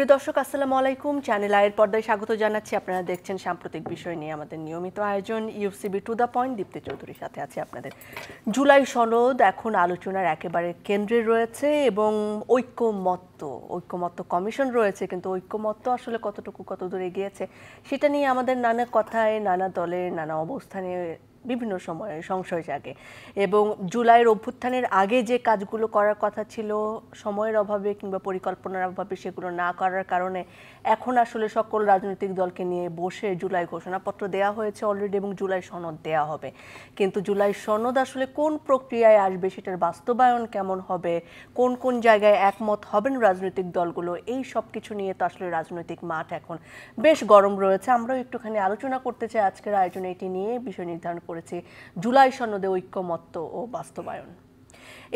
প্রিয় দর্শক আসসালামু আলাইকুম, চ্যানেল আয়ের পর্দায় স্বাগত জানাচ্ছি। আপনারা দেখছেন সাম্প্রতিক বিষয় নিয়ে আমাদের নিয়মিত আয়োজন ইউসিবি টু দ্য পয়েন্ট। দীপ্তি চৌধুরীর সাথে আছে আপনাদের। জুলাই সনদ এখন আলোচনার একেবারে কেন্দ্রে রয়েছে এবং ঐক্যমত্য কমিশন রয়েছে, কিন্তু ঐক্যমত্য আসলে কতদূর এগিয়েছে সেটা নিয়ে আমাদের নানা কথায়, নানা দলের নানা অবস্থানে বিভিন্ন সময়ে সংশয় জাগে। এবং জুলাইয়ের অভ্যুত্থানের আগে যে কাজগুলো করার কথা ছিল, সময়ের অভাবে কিংবা পরিকল্পনার অভাবে সেগুলো না করার কারণে এখন আসলে সকল রাজনৈতিক দলকে নিয়ে বসে জুলাই ঘোষণাপত্র দেওয়া হয়েছে অলরেডি এবং জুলাই সনদ দেওয়া হবে। কিন্তু জুলাই সনদ আসলে কোন প্রক্রিয়ায় আসবে, সেটার বাস্তবায়ন কেমন হবে, কোন কোন জায়গায় একমত হবেন রাজনৈতিক দলগুলো, এই সব কিছু নিয়ে তো আসলে রাজনৈতিক মাঠ এখন বেশ গরম রয়েছে। আমরাও একটুখানি আলোচনা করতে চাই আজকের আয়োজনে এটি নিয়ে। বিষয় নির্ধারণ করেছি জুলাই সনদে ঐক্যমত্য ও বাস্তবায়ন।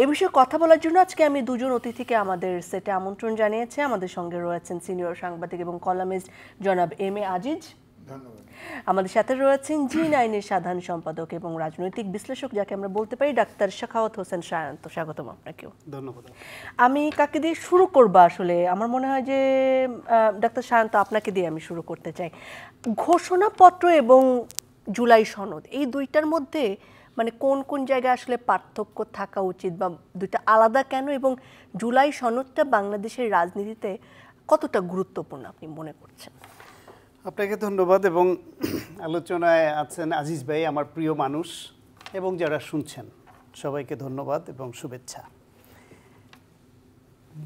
এ বিষয়ে কথা বলার জন্য আজকে আমি দুজন অতিথিকে আমাদের সেটে আমন্ত্রণ জানিয়েছি। আমাদের সঙ্গে রয়েছেন সিনিয়র সাংবাদিক এবং কলামিস্ট জনাব এম এ আজিজ। আমাদের সাথে রয়েছেন জি9 এর সাধারণ সম্পাদক এবং রাজনৈতিক বিশ্লেষক, যাকে আমরা বলতে পারি ডাক্তার সাখাওয়াত হোসেন সায়ন্ত। স্বাগতম আপনাকেও। ধন্যবাদ। আমি কাকে দিয়ে শুরু করবো? আসলে আমার মনে হয় যে ডাক্তার সায়ন্ত, আপনাকে দিয়ে আমি শুরু করতে চাই। ঘোষণাপত্র এবং জুলাই সনদ, এই দুইটার মধ্যে মানে কোন কোন জায়গায় আসলে পার্থক্য থাকা উচিত, বা দুইটা আলাদা কেন, এবং জুলাই সনদটা বাংলাদেশের রাজনীতিতে কতটা গুরুত্বপূর্ণ আপনি মনে করছেন? আপনাকে ধন্যবাদ। এবং আলোচনায় আছেন আজিজ ভাই, আমার প্রিয় মানুষ, এবং যারা শুনছেন সবাইকে ধন্যবাদ এবং শুভেচ্ছা।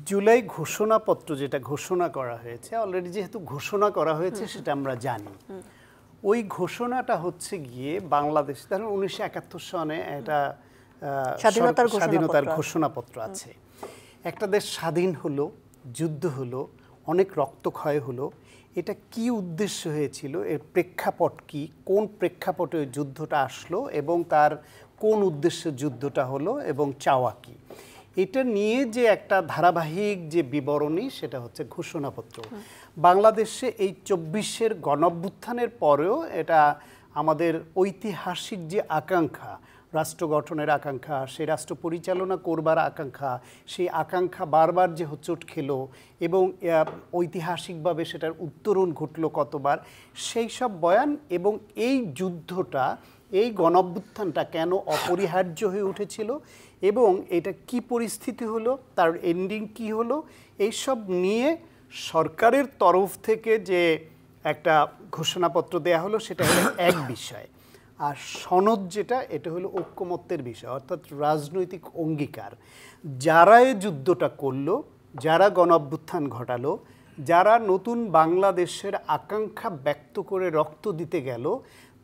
জুলাই ঘোষণাপত্র যেটা ঘোষণা করা হয়েছে, অলরেডি যেহেতু ঘোষণা করা হয়েছে সেটা আমরা জানি। ওই ঘোষণাটা হচ্ছে গিয়ে বাংলাদেশ, ধরুন 1971 সনে এটা স্বাধীনতার ঘোষণাপত্র আছে। একটা দেশ স্বাধীন হলো, যুদ্ধ হলো, অনেক রক্তক্ষয় হলো। এটা কি উদ্দেশ্য হয়েছিল, এর প্রেক্ষাপট কি, কোন প্রেক্ষাপটে ওই যুদ্ধটা আসলো এবং তার কোন উদ্দেশ্যে যুদ্ধটা হলো এবং চাওয়া কি, এটা নিয়ে যে একটা ধারাবাহিক যে বিবরণী, সেটা হচ্ছে ঘোষণাপত্র। বাংলাদেশে এই 24-এর গণঅভ্যুত্থানের পরেও এটা আমাদের ঐতিহাসিক যে আকাঙ্ক্ষা, রাষ্ট্র গঠনের আকাঙ্ক্ষা, সেই রাষ্ট্র পরিচালনা করবার আকাঙ্ক্ষা, সেই আকাঙ্ক্ষা বারবার যে হোঁচট খেলো এবং ঐতিহাসিকভাবে সেটার উত্তরণ ঘটলো কতবার, সেই সব বয়ান। এবং এই যুদ্ধটা, এই গণঅভ্যুত্থানটা কেন অপরিহার্য হয়ে উঠেছিল এবং এটা কি পরিস্থিতি হলো, তার এন্ডিং কি হলো, এইসব নিয়ে সরকারের তরফ থেকে যে একটা ঘোষণাপত্র দেয়া হলো, সেটা হলো এক বিষয়। আর সনদ যেটা, এটা হলো ঐক্যমত্যের বিষয়, অর্থাৎ রাজনৈতিক অঙ্গীকার। যারা এই যুদ্ধটা করলো, যারা গণঅভ্যুত্থান ঘটালো, যারা নতুন বাংলাদেশের আকাঙ্ক্ষা ব্যক্ত করে রক্ত দিতে গেল,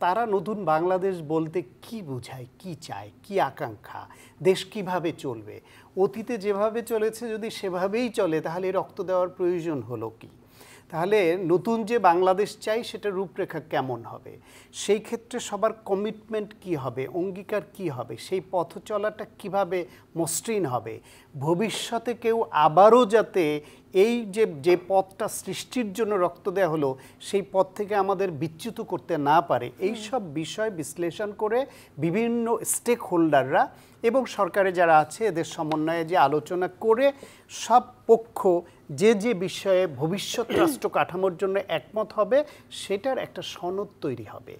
তারা নতুন বাংলাদেশ বলতে কি বোঝায়, কি চায়, কি আকাঙ্ক্ষা, দেশ কিভাবে চলবে, অতীতে যেভাবে চলেছে যদি সেভাবেই চলে তাহলে রক্ত দেওয়ার প্রয়োজন হলো কি, তাহলে নতুন যে বাংলাদেশ চাই সেটা রূপরেখা কেমন হবে, সেই ক্ষেত্রে সবার কমিটমেন্ট কি হবে, অঙ্গীকার কি হবে, সেই পথ চলাটা কিভাবে মসৃণ হবে, ভবিষ্যতে কেউ আবারও যাতে এই যে পথটা সৃষ্টির জন্য রক্ত দেওয়া হলো সেই পথ থেকে আমাদের বিচ্যুত করতে না পারে, এই সব বিষয় বিশ্লেষণ করে বিভিন্ন স্টেক হোল্ডাররা এবং সরকারে যারা আছে এদের সমন্বয়ে যে আলোচনা করে সব পক্ষ যে বিষয়ে ভবিষ্যৎ রাষ্ট্র কাঠামোর জন্য একমত হবে, সেটার একটা সনদ তৈরি হবে।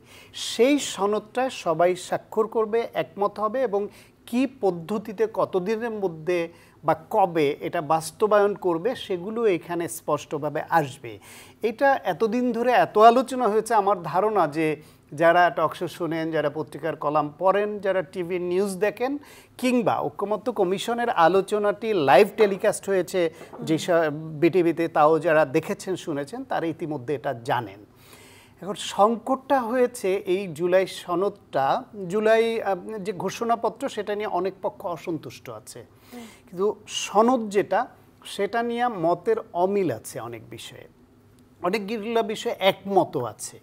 সেই সনদটায় সবাই স্বাক্ষর করবে, একমত হবে এবং কি পদ্ধতিতে, কতদিনের মধ্যে বা কবে এটা বাস্তবায়ন করবে, সেগুলো এখানে স্পষ্টভাবে আসবে। এটা এতদিন ধরে এত আলোচনা হয়েছে, আমার ধারণা যে যারা টকশো শোনেন, যারা পত্রিকার কলাম পড়েন, যারা টিভি নিউজ দেখেন, কিংবা ঐক্যমত্য কমিশনের আলোচনাটি লাইভ টেলিকাস্ট হয়েছে যেসব বিটিভিতে, তাও যারা দেখেছেন শুনেছেন তারা ইতিমধ্যে এটা জানেন। এখন সংকটটা হয়েছে এই জুলাই সনদটা, জুলাই যে ঘোষণাপত্র সেটা নিয়ে অনেক পক্ষ অসন্তুষ্ট আছে, কিন্তু সনদ যেটা, সেটা নিয়ে মতের অমিল আছে অনেক বিষয়ে, অনেকগুলো বিষয়ে একমতও আছে।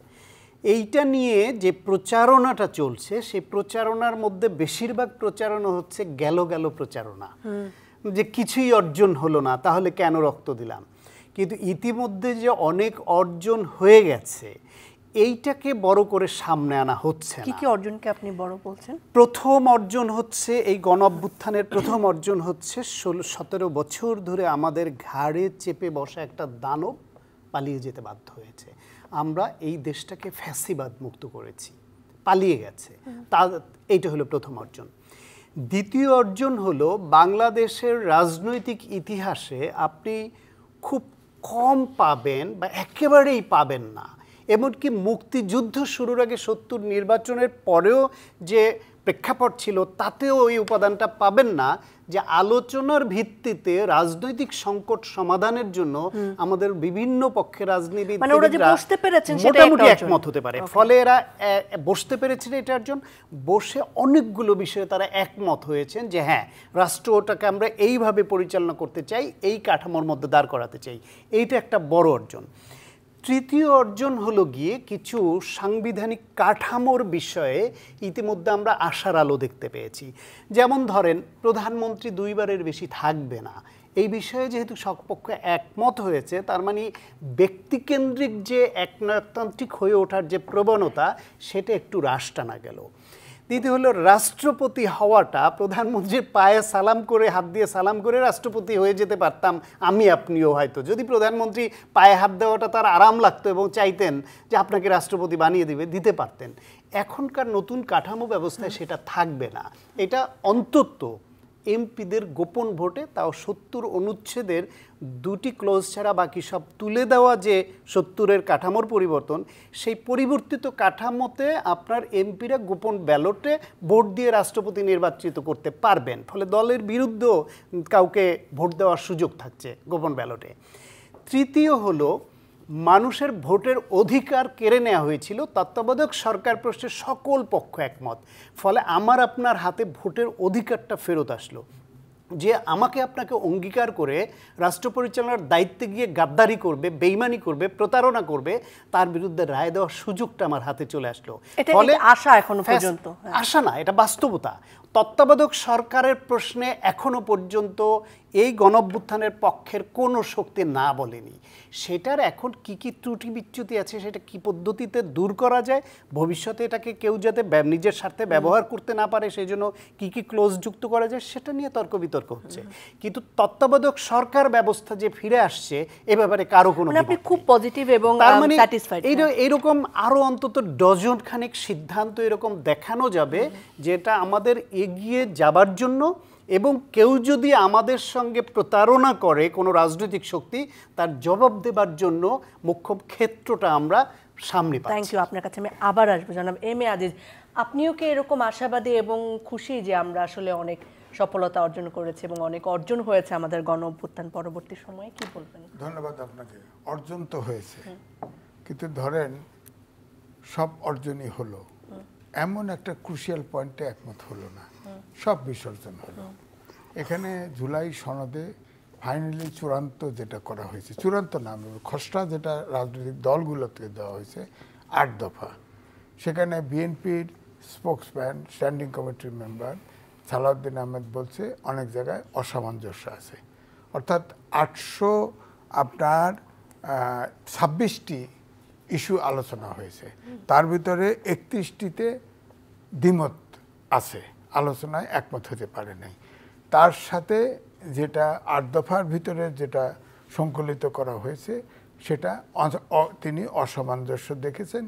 এইটা নিয়ে যে প্রচারণাটা চলছে, সেই প্রচারণার মধ্যে বেশিরভাগ প্রচারণা হচ্ছে গেল প্রচারণা, যে কিছুই অর্জন হলো না, তাহলে কেন রক্ত দিলাম। কিন্তু ইতিমধ্যে যে অনেক অর্জন হয়ে গেছে, এইটাকে বড় করে সামনে আনা হচ্ছে কি না। কি অর্জনকে আপনি বড় বলছেন? প্রথম অর্জন হচ্ছে এই গণ অভ্যুত্থানের প্রথম অর্জন হচ্ছে 17 বছর ধরে আমাদের ঘাড়ে চেপে বসা একটা দানব পালিয়ে যেতে বাধ্য হয়েছে। আমরা এই দেশটাকে ফ্যাসিবাদ মুক্ত করেছি, পালিয়ে গেছে। এইটা হলো প্রথম অর্জন। দ্বিতীয় অর্জন হলো বাংলাদেশের রাজনৈতিক ইতিহাসে আপনি খুব কম পাবেন বা একেবারেই পাবেন না, এমনকি মুক্তিযুদ্ধ শুরুর আগে 70 নির্বাচনের পরেও যে প্রেক্ষাপট ছিল তাতেও ওই উপাদানটা পাবেন না যে আলোচনার ভিত্তিতে রাজনৈতিক সংকট সমাধানের জন্য আমাদের বিভিন্ন পক্ষের রাজনীতিবিদরা মোটামুটি একমত হতে পারে। ফলে এরা বসতে পেরেছিল, এটা অর্জন। বসে অনেকগুলো বিষয়ে তারা একমত হয়েছেন যে হ্যাঁ, রাষ্ট্রটাকে আমরা এইভাবে পরিচালনা করতে চাই, এই কাঠামোর মধ্যে দাঁড় করাতে চাই। এইটা একটা বড় অর্জন। তৃতীয় অর্জন হলো গিয়ে কিছু সাংবিধানিক কাঠামোর বিষয়ে ইতিমধ্যে আমরা আশার আলো দেখতে পেয়েছি। যেমন ধরেন, প্রধানমন্ত্রী 2 বারের বেশি থাকবে না, এই বিষয়ে যেহেতু সপক্ষ একমত হয়েছে, তার মানে ব্যক্তিকেন্দ্রিক যে একনায়কতান্ত্রিক হয়ে ওঠার যে প্রবণতা, সেটা একটু হ্রাস টানা গেল। দ্বিতীয় হলো রাষ্ট্রপতি হওয়াটা, প্রধানমন্ত্রীর পায়ে সালাম করে, হাত দিয়ে সালাম করে রাষ্ট্রপতি হয়ে যেতে পারতাম আমি আপনিও হয়তো, যদি প্রধানমন্ত্রী পায়ে হাত দেওয়াটা তার আরাম লাগতো এবং চাইতেন যে আপনাকে রাষ্ট্রপতি বানিয়ে দিতে পারতেন। এখনকার নতুন কাঠামো ব্যবস্থায় সেটা থাকবে না। এটা অন্তত এমপিদের গোপন ভোটে, তাও 70 অনুচ্ছেদের 2টি ক্লোজ ছাড়া বাকি সব তুলে দেওয়া, যে 70-এর কাঠামোর পরিবর্তন, সেই পরিবর্তিত কাঠামোতে আপনার এমপিরা গোপন ব্যালটে ভোট দিয়ে রাষ্ট্রপতি নির্বাচিত করতে পারবেন। ফলে দলের বিরুদ্ধেও কাউকে ভোট দেওয়ার সুযোগ থাকছে গোপন ব্যালটে। তৃতীয় হলো, মানুষের ভোটের অধিকার কেড়ে নেওয়া হয়েছিল, তত্ত্বাবধায়ক সরকার প্রশ্নে সকল পক্ষ একমত। ফলে আমার আপনার হাতে ভোটের অধিকারটা ফেরত আসলো, যে আমাকে আপনাকে অঙ্গীকার করে রাষ্ট্র পরিচালনার দায়িত্বে গিয়ে গাদ্দারি করবে, বেইমানি করবে, প্রতারণা করবে, তার বিরুদ্ধে রায় দেওয়ার সুযোগটা আমার হাতে চলে আসলো। ফলে আশা এখনো পর্যন্ত আশা না, এটা বাস্তবতা। তত্ত্বাবধায়ক সরকারের প্রশ্নে এখনো পর্যন্ত এই গণঅভ্যুত্থানের পক্ষের কোনো শক্তি না বলেনি। সেটার এখন কি কি ত্রুটি বিচ্যুতি আছে, সেটা কি পদ্ধতিতে দূর করা যায়, ভবিষ্যতে এটাকে কেউ যাতে নিজের স্বার্থে ব্যবহার করতে না পারে সেই জন্য কি কি ক্লোজ যুক্ত করা যায়, সেটা নিয়ে তর্ক বিতর্ক হচ্ছে। কিন্তু তত্ত্বাবধায়ক সরকার ব্যবস্থা যে ফিরে আসছে, এ ব্যাপারে কারো কোনো, আপনি খুব পজিটিভ এবং স্যাটিসফাইড। এইরকম আরো অন্তত ডজন খানেক সিদ্ধান্ত এরকম দেখানো যাবে যেটা আমাদের এগিয়ে যাবার জন্য, এবং কেউ যদি আমাদের সঙ্গে প্রতারণা করে কোনো রাজনৈতিক শক্তি, তার জবাব দেবার জন্য মোক্ষম ক্ষেত্রটা আমরা সামনে পাচ্ছি। Thank you. আপনার কাছে আমি আবার আসবো জনাব এম এ আজিজ। আপনিও কি এরকম আশাবাদী এবং খুশি যে আমরা আসলে অনেক সফলতা অর্জন করেছি এবং অনেক অর্জন হয়েছে আমাদের গণ অভ্যুত্থান পরবর্তী সময়ে, কি বলবেন? ধন্যবাদ আপনাকে। অর্জন তো হয়েছে, কিন্তু ধরেন সব অর্জনই হলো, এমন একটা ক্রুশিয়াল পয়েন্টে একমত হলো না, সব বিসর্জন হলো। এখানে জুলাই সনদে ফাইনালি চূড়ান্ত যেটা করা হয়েছে, চূড়ান্ত নাম খসড়া যেটা রাজনৈতিক দলগুলোকে দেওয়া হয়েছে 8 দফা, সেখানে বিএনপির স্পোকসম্যান, স্ট্যান্ডিং কমিটির মেম্বার সালাউদ্দিন আহমেদ বলছে অনেক জায়গায় অসামঞ্জস্য আছে। অর্থাৎ 826টি ইস্যু আলোচনা হয়েছে, তার ভিতরে 31টিতে দ্বিমত আছে, আলোচনায় একমত হতে পারে নাই। তার সাথে যেটা 8 দফার ভিতরে যেটা সংকলিত করা হয়েছে, সেটা তিনি অসামঞ্জস্য দেখেছেন।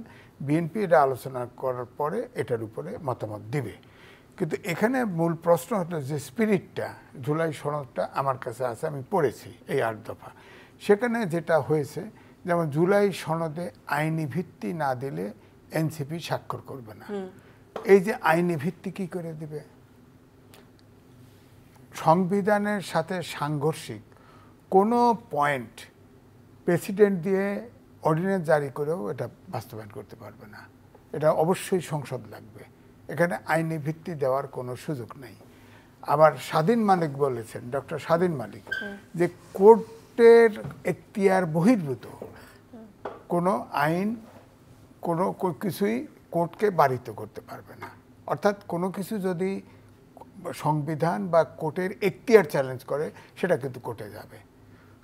বিএনপি এটা আলোচনা করার পরে এটার উপরে মতামত দিবে। কিন্তু এখানে মূল প্রশ্ন হলো যে স্পিরিটটা, জুলাই সনদটা আমার কাছে আছে, আমি পড়েছি এই 8 দফা। সেখানে যেটা হয়েছে, যেমন জুলাই সনদে আইনি ভিত্তি না দিলে এনসিপি স্বাক্ষর করবে না। এই যে আইনি ভিত্তি কি করে দিবে? সংবিধানের সাথে সাংঘর্ষিক কোনো পয়েন্ট প্রেসিডেন্ট দিয়ে অর্ডিন্যান্স জারি করেও এটা বাস্তবায়ন করতে পারবে না, এটা অবশ্যই সংসদ লাগবে। এখানে আইনি ভিত্তি দেওয়ার কোনো সুযোগ নেই। আবার স্বাধীন মালিক বলেছেন, ডক্টর স্বাধীন মালিক, যে কোর্টের এখতিয়ার বহির্ভূত কোনো আইন, কোনো কিছুই কোর্টকে বারিত করতে পারবে না। অর্থাৎ কোনো কিছু যদি সংবিধান বা কোর্টের এখতিয়ার চ্যালেঞ্জ করে, সেটা কিন্তু কোর্টে যাবে।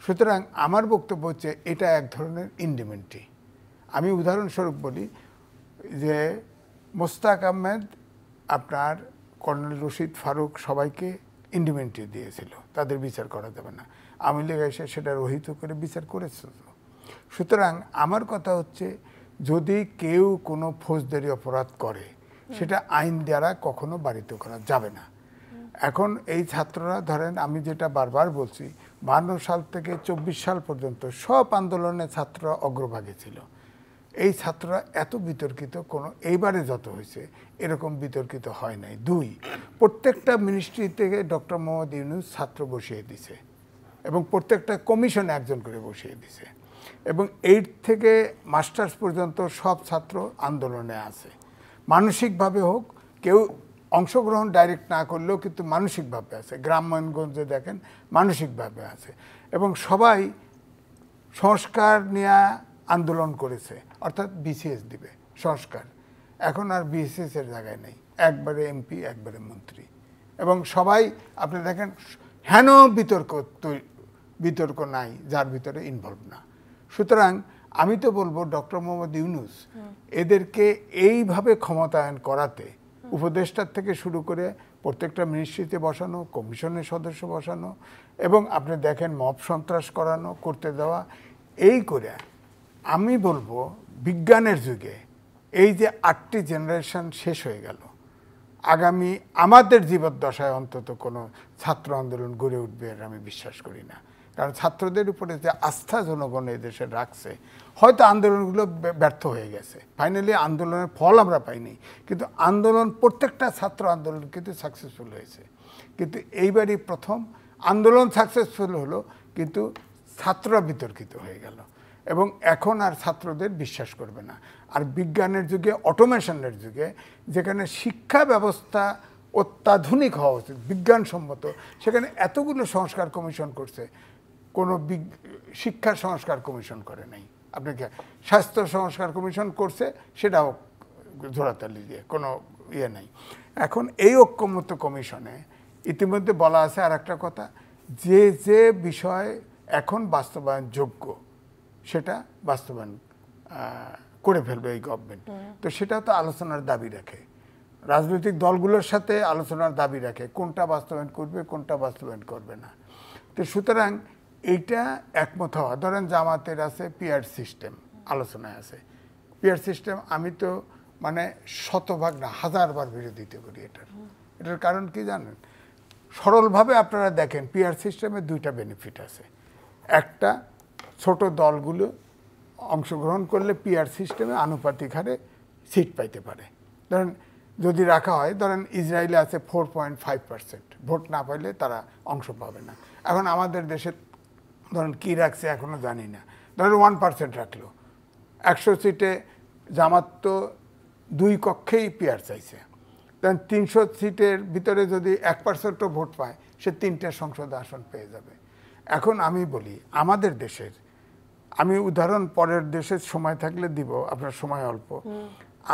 সুতরাং আমার বক্তব্য হচ্ছে এটা এক ধরনের ইন্ডিমেন্টি। আমি উদাহরণস্বরূপ বলি যে মোস্তাক আহমেদ আপনার কর্নেল রশিদ ফারুক সবাইকে ইন্ডিমেন্টরি দিয়েছিল, তাদের বিচার করা যাবে না। আওয়ামী লীগ এসে সেটা রহিত করে বিচার করেছে। সুতরাং আমার কথা হচ্ছে, যদি কেউ কোনো ফৌজদারি অপরাধ করে সেটা আইন দ্বারা কখনো বারিত করা যাবে না। এখন এই ছাত্ররা ধরেন, আমি যেটা বারবার বলছি, 52 সাল থেকে 24 সাল পর্যন্ত সব আন্দোলনে ছাত্ররা অগ্রভাগে ছিল। এই ছাত্ররা এত বিতর্কিত কোনো এইবারে যত হয়েছে এরকম বিতর্কিত হয় নাই। 2, প্রত্যেকটা মিনিস্ট্রি থেকে ডক্টর মোহাম্মদ ইউনূস ছাত্র বসিয়ে দিছে এবং প্রত্যেকটা কমিশনে একজন করে বসিয়ে দিছে, এবং 8 থেকে মাস্টার্স পর্যন্ত সব ছাত্র আন্দোলনে আছে। মানসিকভাবে হোক, কেউ অংশগ্রহণ ডাইরেক্ট না করলেও কিন্তু মানসিকভাবে আছে। গ্রামগঞ্জে দেখেন মানসিকভাবে আছে, এবং সবাই সংস্কার নিয়ে আন্দোলন করেছে, অর্থাৎ বিসিএস দিবে সংস্কার। এখন আর বিসিএস এর জায়গায় নেই, একবারে এমপি একবারে মন্ত্রী, এবং সবাই আপনি দেখেন হেন বিতর্ক নাই যার ভিতরে ইনভলভ না। সুতরাং আমি তো বলবো ডক্টর মোহাম্মদ ইউনূস এদেরকে এইভাবে ক্ষমতায়ন করাতে, উপদেষ্টার থেকে শুরু করে প্রত্যেকটা মিনিস্ট্রিতে বসানো, কমিশনের সদস্য বসানো, এবং আপনি দেখেন মব সন্ত্রাস করানো, করতে দেওয়া, এই করে আমি বলবো বিজ্ঞানের যুগে এই যে 8টি জেনারেশন শেষ হয়ে গেল, আগামী আমাদের জীবদ্দশায় অন্তত কোনো ছাত্র আন্দোলন গড়ে উঠবে এর আমি বিশ্বাস করি না। কারণ ছাত্রদের উপরে যে আস্থা জনগণ এদেশে রাখছে, হয়তো আন্দোলনগুলো ব্যর্থ হয়ে গেছে, ফাইনালি আন্দোলনের ফল আমরা পাইনি, কিন্তু আন্দোলন, প্রত্যেকটা ছাত্র আন্দোলন কিন্তু সাকসেসফুল হয়েছে। কিন্তু এইবারই প্রথম আন্দোলন সাকসেসফুল হলো, কিন্তু ছাত্ররা বিতর্কিত হয়ে গেল, এবং এখন আর ছাত্রদের বিশ্বাস করবে না। আর বিজ্ঞানের যুগে, অটোমেশনের যুগে, যেখানে শিক্ষা ব্যবস্থা অত্যাধুনিক হওয়া উচিত, বিজ্ঞানসম্মত, সেখানে এতগুলো সংস্কার কমিশন করছে, কোনো শিক্ষা সংস্কার কমিশন করে নাই। আপনাকে স্বাস্থ্য সংস্কার কমিশন করছে, সেটাও জোড়াতালি দিয়ে কোনো ইয়ে নাই। এখন এই ঐক্যমত্য কমিশনে ইতিমধ্যে বলা আছে আর একটা কথা, যে যে বিষয় এখন বাস্তবায়ন যোগ্য সেটা বাস্তবায়ন করে ফেলবে এই গভর্নমেন্ট। তো সেটা তো আলোচনার দাবি রাখে, রাজনৈতিক দলগুলোর সাথে আলোচনার দাবি রাখে, কোনটা বাস্তবায়ন করবে কোনটা বাস্তবায়ন করবে না। তো সুতরাং এইটা একমত হওয়া, ধরেন জামাতের আছে পিআর সিস্টেম, আলোচনায় আছে পিআর সিস্টেম, আমি তো মানে 100% না 1000বার বিরোধিতা করি এটার কারণ কি জানেন? সরলভাবে আপনারা দেখেন, পিআর সিস্টেমে 2টা বেনিফিট আছে। একটা, ছোট দলগুলো অংশগ্রহণ করলে পিআর সিস্টেমে আনুপাতিক হারে সিট পাইতে পারে। ধরেন যদি রাখা হয়, ধরেন ইসরায়েলে আছে 4.5%, ভোট না পাইলে তারা অংশ পাবে না। এখন আমাদের দেশে ধরেন কি রাখছে এখনো জানি না, ধরেন 1% রাখলো, 100 সিটে জামাত তো 2 কক্ষেই পিআর চাইছে, ধরেন 300 সিটের ভিতরে যদি 1%ও ভোট পায়, সে 3টে সংসদ আসন পেয়ে যাবে। এখন আমি বলি আমাদের দেশের, আমি উদাহরণ পরের দেশের সময় থাকলে দিব, আপনার সময় অল্প,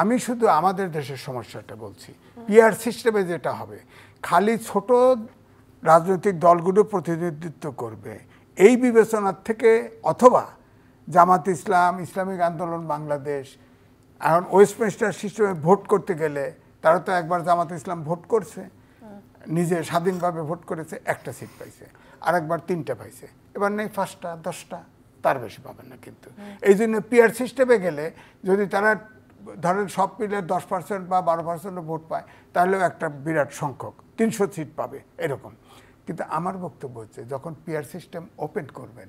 আমি শুধু আমাদের দেশের সমস্যাটা বলছি। পিআর সিস্টেমে যেটা হবে, খালি ছোট রাজনৈতিক দলগুলো প্রতিনিধিত্ব করবে এই বিবেচনার থেকে, অথবা জামাত ইসলাম, ইসলামিক আন্দোলন বাংলাদেশ, এখন ওয়েস্টমিনিস্টার সিস্টেমে ভোট করতে গেলে তারা তো একবার জামাত ইসলাম ভোট করছে, নিজে স্বাধীনভাবে ভোট করেছে, 1টা সিট পাইছে, আর একবার 3টে পাইছে, এবার নেই 5টা 10টা, তার বেশি পাবেন না। কিন্তু এই জন্য পিআর সিস্টেমে গেলে যদি তারা ধরেন সব মিলে 10% বা 12% ভোট পায়, তাহলেও একটা বিরাট সংখ্যক 300 সিট পাবে এরকম। কিন্তু আমার বক্তব্য হচ্ছে, যখন পিআর সিস্টেম ওপেন করবেন,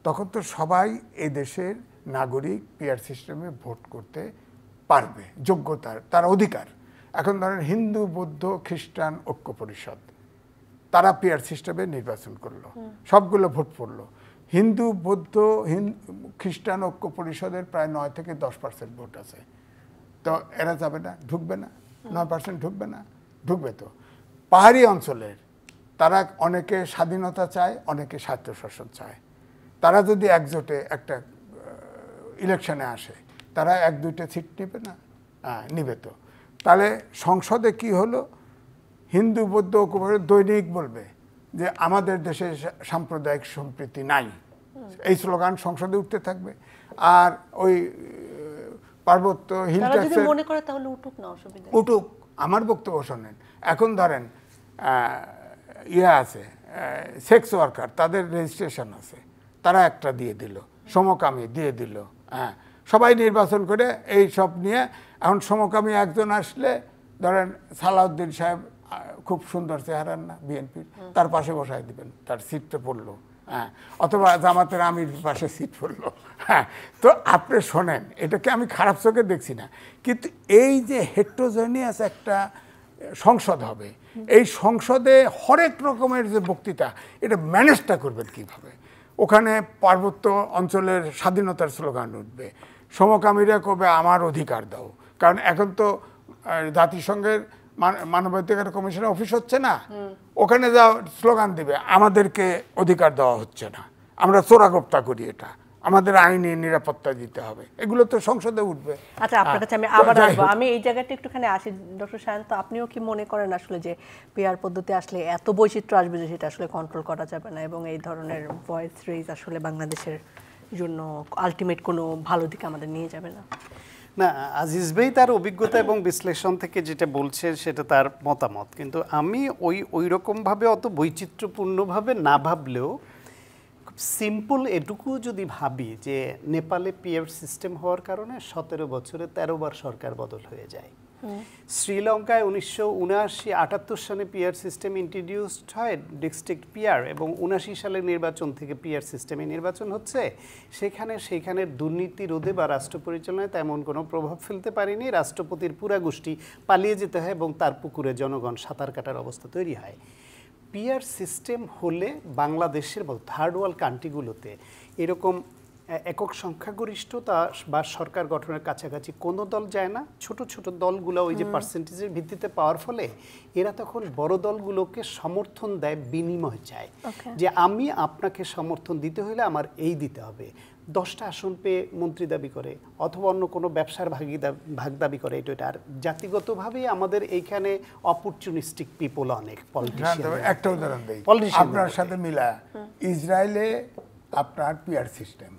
তখন তো সবাই এই দেশের নাগরিক পিআর সিস্টেমে ভোট করতে পারবে, যোগ্যতার, তার অধিকার। এখন ধরেন হিন্দু, বৌদ্ধ, খ্রিস্টান ঐক্য পরিষদ, তারা পিআর সিস্টেমে নির্বাচন করলো, সবগুলো ভোট পড়লো। হিন্দু, বৌদ্ধ, খ্রিস্টান ঐক্য পরিষদের প্রায় 9 থেকে 10% ভোট আছে, তো এরা যাবে না, ঢুকবে না, 9% ঢুকবে না, ঢুকবে তো। পাহাড়ি অঞ্চলের তারা অনেকে স্বাধীনতা চায়, অনেকে স্বায়ত্তশাসন চায়, তারা যদি একজোটে একটা ইলেকশনে আসে, তারা 1-2টা সিট নেবে না, নিবে তো। তাহলে সংসদে কি হলো, হিন্দু, বৌদ্ধ দৈনিক বলবে যে আমাদের দেশে সাম্প্রদায়িক সম্প্রীতি নাই, এই স্লোগান সংসদে উঠতে থাকবে। আর ওই পার্বত্য হিল তারা যদি ট্যাক্সের মনে করে তাহলে উঠুক না, অসুবিধা নেই। উঠুক, আমার বক্তব্য শোনেন। এখন ধরেন আছে সেক্স ওয়ার্কার, তাদের রেজিস্ট্রেশন আছে, তারা একটা দিয়ে দিল, সমকামী দিয়ে দিল, হ্যাঁ, সবাই নির্বাচন করে এই সব নিয়ে। এখন সমকামী একজন আসলে ধরেন সালাউদ্দিন সাহেব খুব সুন্দর চেহারার না বিএনপির, তার পাশে বসাই দিবেন, তার সিটটা পড়লো, হ্যাঁ, অথবা জামাতের আমির পাশে সিট পড়লো, হ্যাঁ। তো আপনি শোনেন, এটাকে আমি খারাপ চোখে দেখছি না, কিন্তু এই যে হেটেরোজেনিয়াস একটা সংসদ হবে, এই সংসদে হরেক রকমের যে বক্তৃতা, এটা ম্যানেজটা করবেন কিভাবে? ওখানে পার্বত্য অঞ্চলের স্বাধীনতার স্লোগান উঠবে, সমকামীরা কবে আমার অধিকার দাও, কারণ এখন তো জাতিসংঘের মানবাধিকার কমিশনের অফিস হচ্ছে না, ওখানে যা স্লোগান দিবে আমাদেরকে অধিকার দেওয়া হচ্ছে না, আমরা চোরাগোপ্তা করি, এটা আমাদের আইনি নিরাপত্তা দিতে হবে, এগুলো তো সংসদে উঠবে। আচ্ছা, আপনার কাছে আমি আবার আসবো। আমি এই জায়গাটা একটুখানি আসি, ডক্টর সায়ন্ত, আপনিও কি মনে করেন আসলে যে পিআর পদ্ধতি আসলে এত বৈচিত্র্য আসবে যে সেটা আসলে কন্ট্রোল করা যাবে না, এবং এই ধরনের ভয়েস রেজ আসলে বাংলাদেশের জন্য আলটিমেট কোনো ভালো দিকে আমাদের নিয়ে যাবে না? না, আজিজ ভাই তার অভিজ্ঞতা এবং বিশ্লেষণ থেকে যেটা বলছে সেটা তার মতামত, কিন্তু আমি ওই রকমভাবে অত বৈচিত্র্যপূর্ণভাবে না ভাবলেও খুব সিম্পল এটুকু যদি ভাবি যে নেপালে পিআর সিস্টেম হওয়ার কারণে 17 বছরে 13 বার সরকার বদল হয়ে যায়। শ্রীলঙ্কায় 1979-78 সালে পিআর সিস্টেম ইন্ট্রোডিউসড হয়, ডিস্ট্রিক্ট পিআর, এবং 79 সালের নির্বাচন থেকে পিআর সিস্টেমে নির্বাচন হচ্ছে। সেখানে দুর্নীতি রোধে বা রাষ্ট্র পরিচালনায় তেমন কোনো প্রভাব ফেলতে পারেনি, রাষ্ট্রপতির পুরা গোষ্ঠী পালিয়ে যেতে হয় এবং তার পুকুরে জনগণ সাঁতার কাটার অবস্থা তৈরি হয়। পিআর সিস্টেম হলে বাংলাদেশের থার্ড ওয়ার্ল্ড কান্ট্রিগুলোতে এরকম একক সংখ্যাগরিষ্ঠতা বা সরকার গঠনের কাছাকাছি কোনো দল যায় না। ছোট ছোট দলগুলো ওই যে পার্সেন্টেজের ভিত্তিতে পাওয়ার ফলে এরা তখন বড় দলগুলোকে সমর্থন দেয়, বিনিময় চায়, যে আমি আপনাকে সমর্থন দিতে হলে আমার এই দিতে হবে। 10টা আসন পেয়ে মন্ত্রী দাবি করে, অথবা অন্য কোনো ব্যবসার ভাগ দাবি করে। এটা আর জাতিগতভাবেই আমাদের এইখানে অপরচুনিস্টিক পিপল অনেক। একটা উদাহরণ দেই আপনার সাথে মিলা, ইসরায়েলে আপনার পিআর সিস্টেম,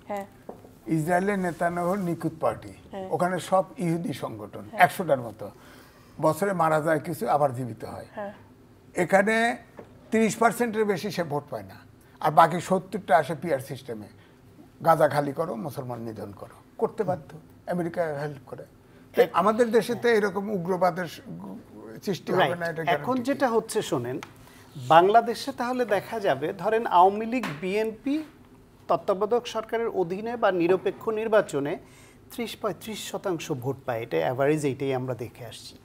ইসরায়েলের নেতানিয়াহুর নিকুত পার্টি, ওখানে সব ইহুদি সংগঠন, 100টার মতো, বছরে মারা যায় কিছু, আবার জীবিত হয়। এখানে 30%-এর বেশি সে ভোট পায় না, আর বাকি 70টা আসে পিআর সিস্টেমে। গাজা খালি করো, মুসলমান নিধন করো, করতে বাধ্য, আমেরিকা হেল্প করে। আমাদের দেশে তো এরকম উগ্রবাদের সৃষ্টি হবে না। এটা এখন যেটা হচ্ছে শোনেন, বাংলাদেশে তাহলে দেখা যাবে ধরেন আওয়ামী লীগ বিএনপি তত্ত্বাবধায়ক সরকারের অধীনে বা নিরপেক্ষ নির্বাচনে 30-35% ভোট পায়, এটা অ্যাভারেজ, এইটাই আমরা দেখে আসছি।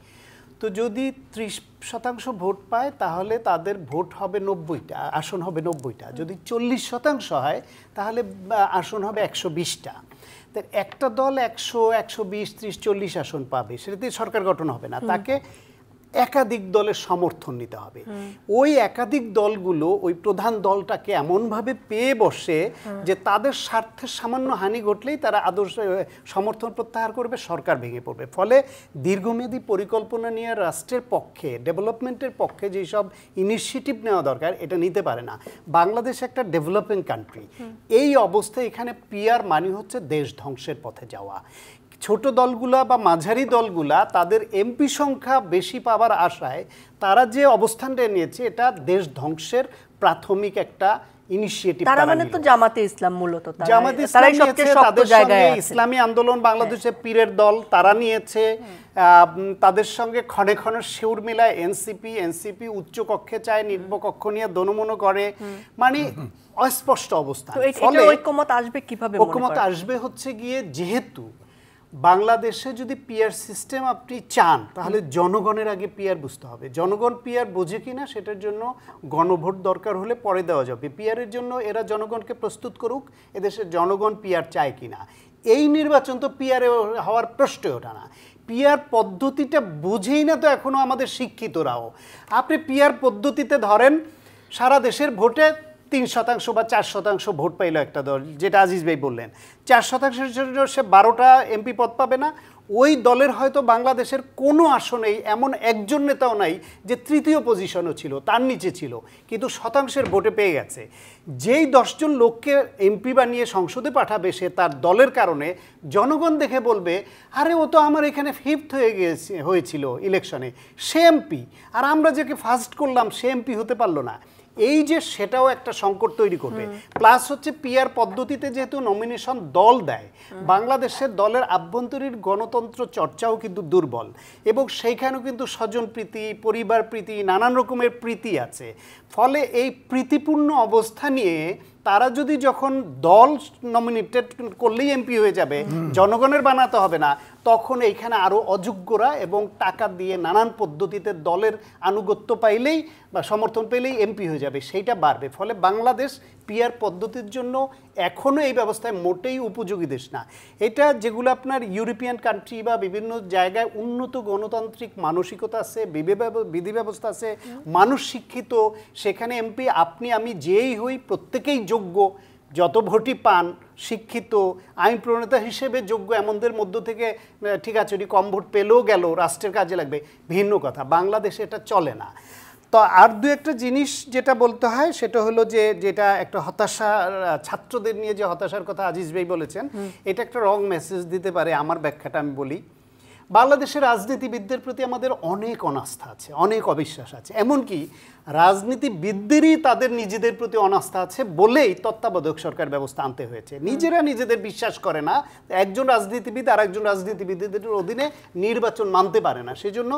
তো যদি 30% ভোট পায় তাহলে তাদের ভোট হবে 90টা, আসন হবে 90টা। যদি 40% হয় তাহলে আসন হবে 120টা। একটা দল 100, 120, 30, 40 আসন পাবে, সেটাতে সরকার গঠন হবে না, তাকে একাধিক দলের সমর্থন নিতে হবে। ওই একাধিক দলগুলো ওই প্রধান দলটাকে এমনভাবে পেয়ে বসে যে তাদের স্বার্থের সামান্য হানি ঘটলেই তারা আদর্শ সমর্থন প্রত্যাহার করবে, সরকার ভেঙে পড়বে। ফলে দীর্ঘমেয়াদী পরিকল্পনা নিয়ে রাষ্ট্রের পক্ষে, ডেভেলপমেন্টের পক্ষে যেসব ইনিশিয়েটিভ নেওয়া দরকার, এটা নিতে পারে না। বাংলাদেশ একটা ডেভেলপিং কান্ট্রি, এই অবস্থায় এখানে পিআর মানে হচ্ছে দেশ ধ্বংসের পথে যাওয়া। ছোট দলগুলা বা মাঝারি দলগুলা তাদের এমপি সংখ্যা বেশি পাওয়ার আশায় তারা যে অবস্থানটা নিয়েছে, এটা দেশ ধ্বংসের প্রাথমিক একটা ইনিশিয়েটিভ। তারা মানে তো জামাতে ইসলাম, মূলত জামাতে ইসলাম নিয়েছে, তাদের সঙ্গে ইসলামী আন্দোলন বাংলাদেশের পীরের দল তারা নিয়েছে, তাদের সঙ্গে ক্ষণে ক্ষণে শিউর মিলায় এনসিপি উচ্চ কক্ষে চায়, নিম্ন কক্ষ নিয়ে দনমনো করে, মানে অস্পষ্ট অবস্থা। ঐক্যমত আসবে কিভাবে? ঐক্যমত আসবে হচ্ছে গিয়ে, যেহেতু বাংলাদেশে যদি পিআর সিস্টেম আপনি চান তাহলে জনগণের আগে পিআর বুঝতে হবে। জনগণ পিআর বোঝে কিনা সেটার জন্য গণভোট দরকার হলে পরে দেওয়া যাবে। পিআরের জন্য এরা জনগণকে প্রস্তুত করুক, এদেশের জনগণ পিআর চায় কিনা। এই নির্বাচন তো পিআর হওয়ার প্রশ্নই ওঠে না। পিআর পদ্ধতিটা বুঝেই না তো এখনো আমাদের শিক্ষিতরাও। আপনি পিআর পদ্ধতিতে ধরেন সারা দেশের ভোটে 3% বা 4% ভোট পাইল একটা দল, যেটা আজিজ ভাই বললেন, 4%-এর জন্য সে 12টা এমপি পদ পাবে না, ওই দলের হয়তো বাংলাদেশের কোনো আসনেই এমন একজন নেতাও নাই যে তৃতীয় পজিশনও ছিল, তার নিচে ছিল, কিন্তু শতাংশের ভোটে পেয়ে গেছে। যেই 10 জন লোককে এমপি বানিয়ে সংসদে পাঠাবে সে তার দলের কারণে, জনগণ দেখে বলবে আরে ও তো আমার এখানে 5th হয়েছিল ইলেকশনে, সে এমপি, আর আমরা যাকে ফার্স্ট করলাম সে এমপি হতে পারলো না। এই যে সেটাও একটা সংকট তৈরি করবে। প্লাস হচ্ছে পিআর পদ্ধতিতে যেহেতু নমিনেশন দল দেয়, বাংলাদেশের দলের আভ্যন্তরীণ গণতন্ত্র চর্চাও কিন্তু দুর্বল, এবং সেইখানেও কিন্তু স্বজন প্রীতি, পরিবার প্রীতি, নানান রকমের প্রীতি আছে। ফলে এই প্রীতিপূর্ণ অবস্থা নিয়ে তারা যদি যখন দল নমিনেটেড করলেই এমপি হয়ে যাবে, জনগণের বানাতে হবে না, তখন এইখানে আরও অযোগ্যরা এবং টাকা দিয়ে নানান পদ্ধতিতে দলের আনুগত্য পাইলেই বা সমর্থন পেলেই এমপি হয়ে যাবে, সেইটা বাড়বে। ফলে বাংলাদেশ পিআর পদ্ধতির জন্য এখনও এই ব্যবস্থায় মোটেই উপযোগী দেশ না। এটা যেগুলো আপনার ইউরোপিয়ান কান্ট্রি বা বিভিন্ন জায়গায় উন্নত গণতান্ত্রিক মানসিকতা আছে, বিধি ব্যবস্থা আছে, মানুষ শিক্ষিত, সেখানে এমপি আপনি আমি যেই হই প্রত্যেকেই যোগ্য, যত ভোটই পান, শিক্ষিত, আইন প্রণেতা হিসেবে যোগ্য এমনদের মধ্য থেকে ঠিক আছে উনি কম ভোট পেলেও গেল, রাষ্ট্রের কাজে লাগবে, ভিন্ন কথা। বাংলাদেশে এটা চলে না। তো আর দু একটা জিনিস যেটা বলতে হয় সেটা হলো যে যেটা একটা হতাশা, ছাত্রদের নিয়ে যে হতাশার কথা আজিজ ভাই বলেছেন, এটা একটা রং মেসেজ দিতে পারে। আমার ব্যাখ্যাটা আমি বলি, বাংলাদেশের রাজনীতিবিদদের প্রতি আমাদের অনেক অনাস্থা আছে, অনেক অবিশ্বাস আছে, এমনকি রাজনীতিবিদদেরই তাদের নিজেদের প্রতি অনাস্থা আছে বলেই তত্ত্বাবধায়ক সরকার ব্যবস্থা আনতে হয়েছে। নিজেরা নিজেদের বিশ্বাস করে না, একজন রাজনীতিবিদ আর একজন রাজনীতিবিদদের অধীনে নির্বাচন মানতে পারে না, সেজন্য